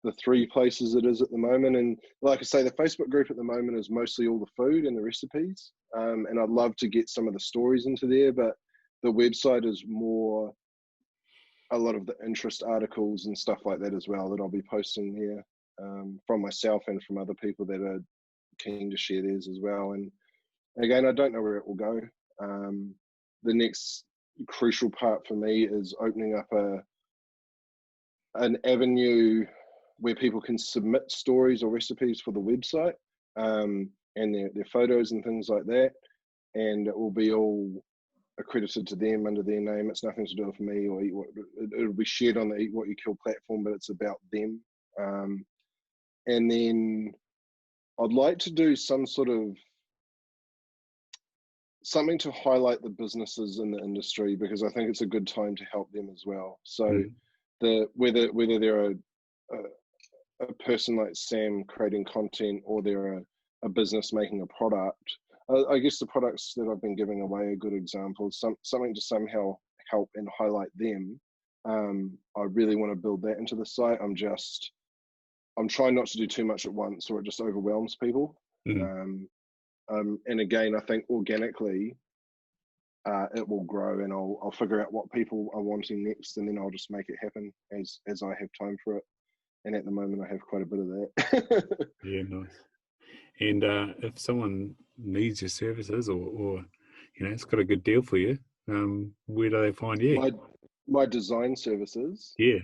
the three places it is at the moment. And like I say, the Facebook group at the moment is mostly all the food and the recipes. And I'd love to get some of the stories into there, but the website is more a lot of the interest articles and stuff like that as well that I'll be posting there, from myself and from other people that are keen to share theirs as well. And again, I don't know where it will go. The next crucial part for me is opening up an avenue where people can submit stories or recipes for the website, and their photos and things like that, and it will be all accredited to them under their name. It's nothing to do with me or it'll be shared on the Eat What You Kill platform, but it's about them. And then I'd like to do some sort of something to highlight the businesses in the industry, because I think it's a good time to help them as well. So whether they're a person like Sam creating content, or they're a business making a product, I guess the products that I've been giving away are good examples. Something to somehow help and highlight them. I really want to build that into the site. I'm trying not to do too much at once, or it just overwhelms people. And again, I think organically, it will grow, and I'll figure out what people are wanting next, and then I'll just make it happen as I have time for it. And at the moment, I have quite a bit of that. Yeah, nice. And if someone needs your services, or it's got a good deal for you, where do they find you? My design services, Yeah,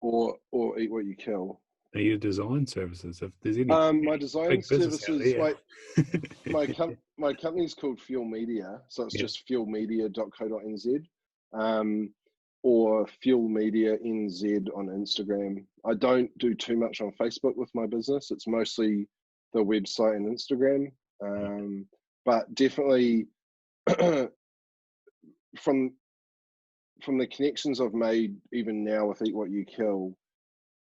or Eat What You Kill. are your design services? If there's any My design big business out services, there. my company's called Fuel Media, so it's just fuelmedia.co.nz, or Fuel Media NZ on Instagram. I don't do too much on Facebook with my business. It's mostly the website and Instagram, but definitely from the connections I've made even now with Eat What You Kill,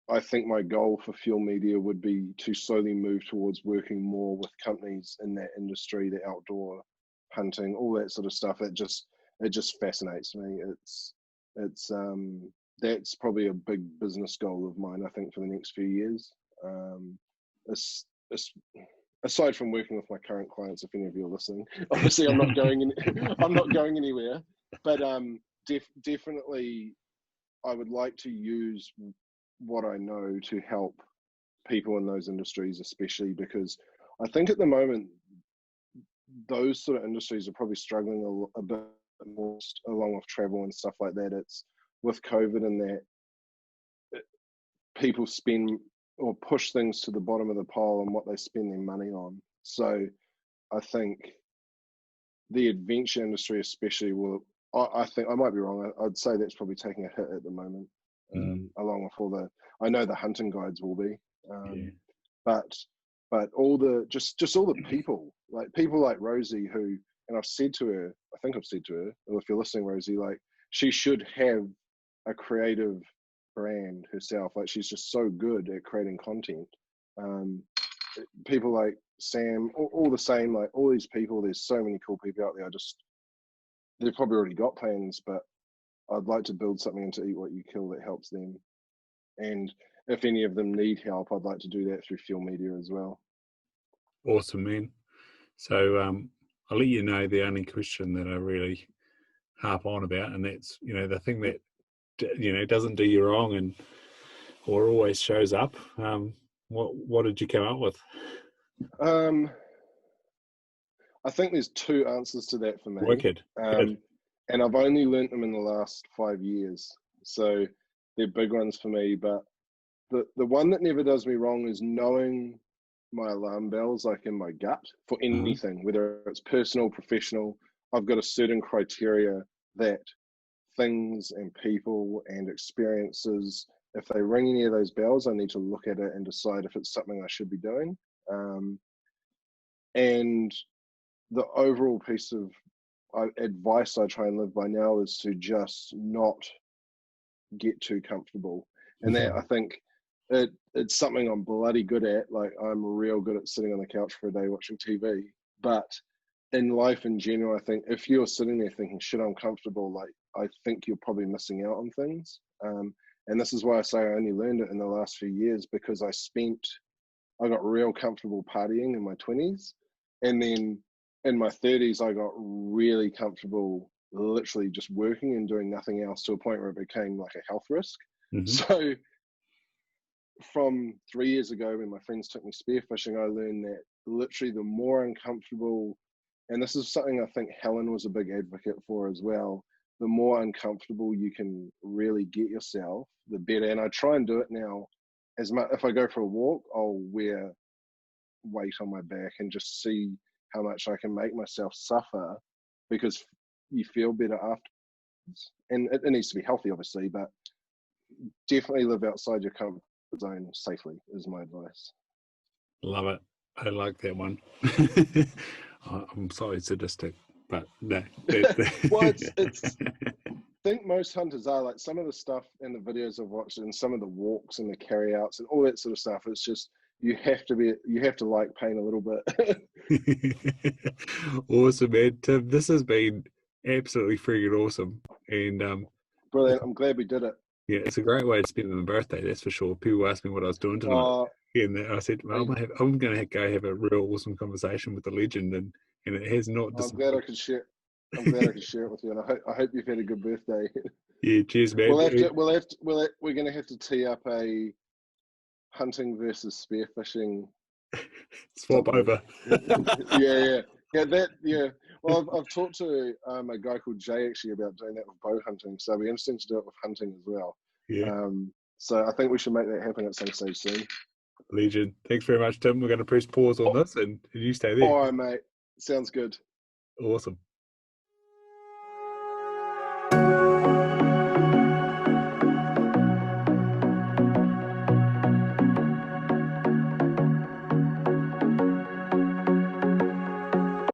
I think my goal for Fuel Media would be to slowly move towards working more with companies in that industry, the outdoor hunting, all that sort of stuff. It just fascinates me. It's that's probably a big business goal of mine, I think, for the next few years. It's aside from working with my current clients, if any of you are listening, obviously I'm not going anywhere, but definitely I would like to use what I know to help people in those industries, especially because I think at the moment those sort of industries are probably struggling a bit more, along with travel and stuff like that. It's with COVID and that people spend or push things to the bottom of the pile on what they spend their money on. So I think the adventure industry especially will, I think, I might be wrong, I'd say that's probably taking a hit at the moment, along with all the, I know the hunting guides will be, but all the, just all the people like Rosie, who, and I've said to her, I think I've said to her, or if you're listening, Rosie, like, she should have a creative brand herself. Like, she's just so good at creating content. People like Sam, all the same, like all these people, there's so many cool people out there. They've probably already got plans, but I'd like to build something into Eat What You Kill that helps them. And if any of them need help, I'd like to do that through Fuel Media as well. Awesome, man. So I'll let you know the only question that I really harp on about, and that's, the thing that, doesn't do you wrong or always shows up. What did you come up with? I think there's two answers to that for me. Wicked. And I've only learnt them in the last 5 years. So they're big ones for me. But the one that never does me wrong is knowing my alarm bells, like in my gut, for anything, whether it's personal, professional. I've got a certain criteria that things and people and experiences, if they ring any of those bells, I need to look at it and decide if it's something I should be doing. And the overall piece of advice I try and live by now is to just not get too comfortable. And that, I think, it's something I'm bloody good at. Like, I'm real good at sitting on the couch for a day watching TV. But in life in general, I think if you're sitting there thinking, shit, I'm comfortable, like, I think you're probably missing out on things. And this is why I say I only learned it in the last few years, because I got real comfortable partying in my 20s. And then in my 30s, I got really comfortable literally just working and doing nothing else, to a point where it became like a health risk. So from 3 years ago, when my friends took me spearfishing, I learned that literally the more uncomfortable, and this is something I think Helen was a big advocate for as well, the more uncomfortable you can really get yourself, the better. And I try and do it now. As much, if I go for a walk, I'll wear weight on my back and just see how much I can make myself suffer, because you feel better afterwards. And it needs to be healthy, obviously, but definitely live outside your comfort zone safely is my advice. Love it. I like that one. I'm sorry, sadistic, but no. Well, it's I think most hunters are, like, some of the stuff in the videos I've watched and some of the walks and the carryouts and all that sort of stuff, it's just, you have to like pain a little bit. Awesome, man. Tim, this has been absolutely freaking awesome. And brilliant. I'm glad we did it. Yeah, it's a great way to spend my birthday, that's for sure. People asked me what I was doing tonight. And I said, well, I'm going to go have a real awesome conversation with the legend, and it has not I'm glad I could share. I'm glad I could share it with you, and I hope you've had a good birthday. Yeah, cheers, man. We're gonna have to tee up a hunting versus spearfishing Swap something. over. Yeah. Well, I've talked to a guy called Jay actually about doing that with bow hunting, so it'll be interesting to do it with hunting as well. Yeah, So I think we should make that happen at some stage soon. Legion. Thanks very much, Tim. We're going to press pause on this, and you stay there. All right, mate. Sounds good. Awesome.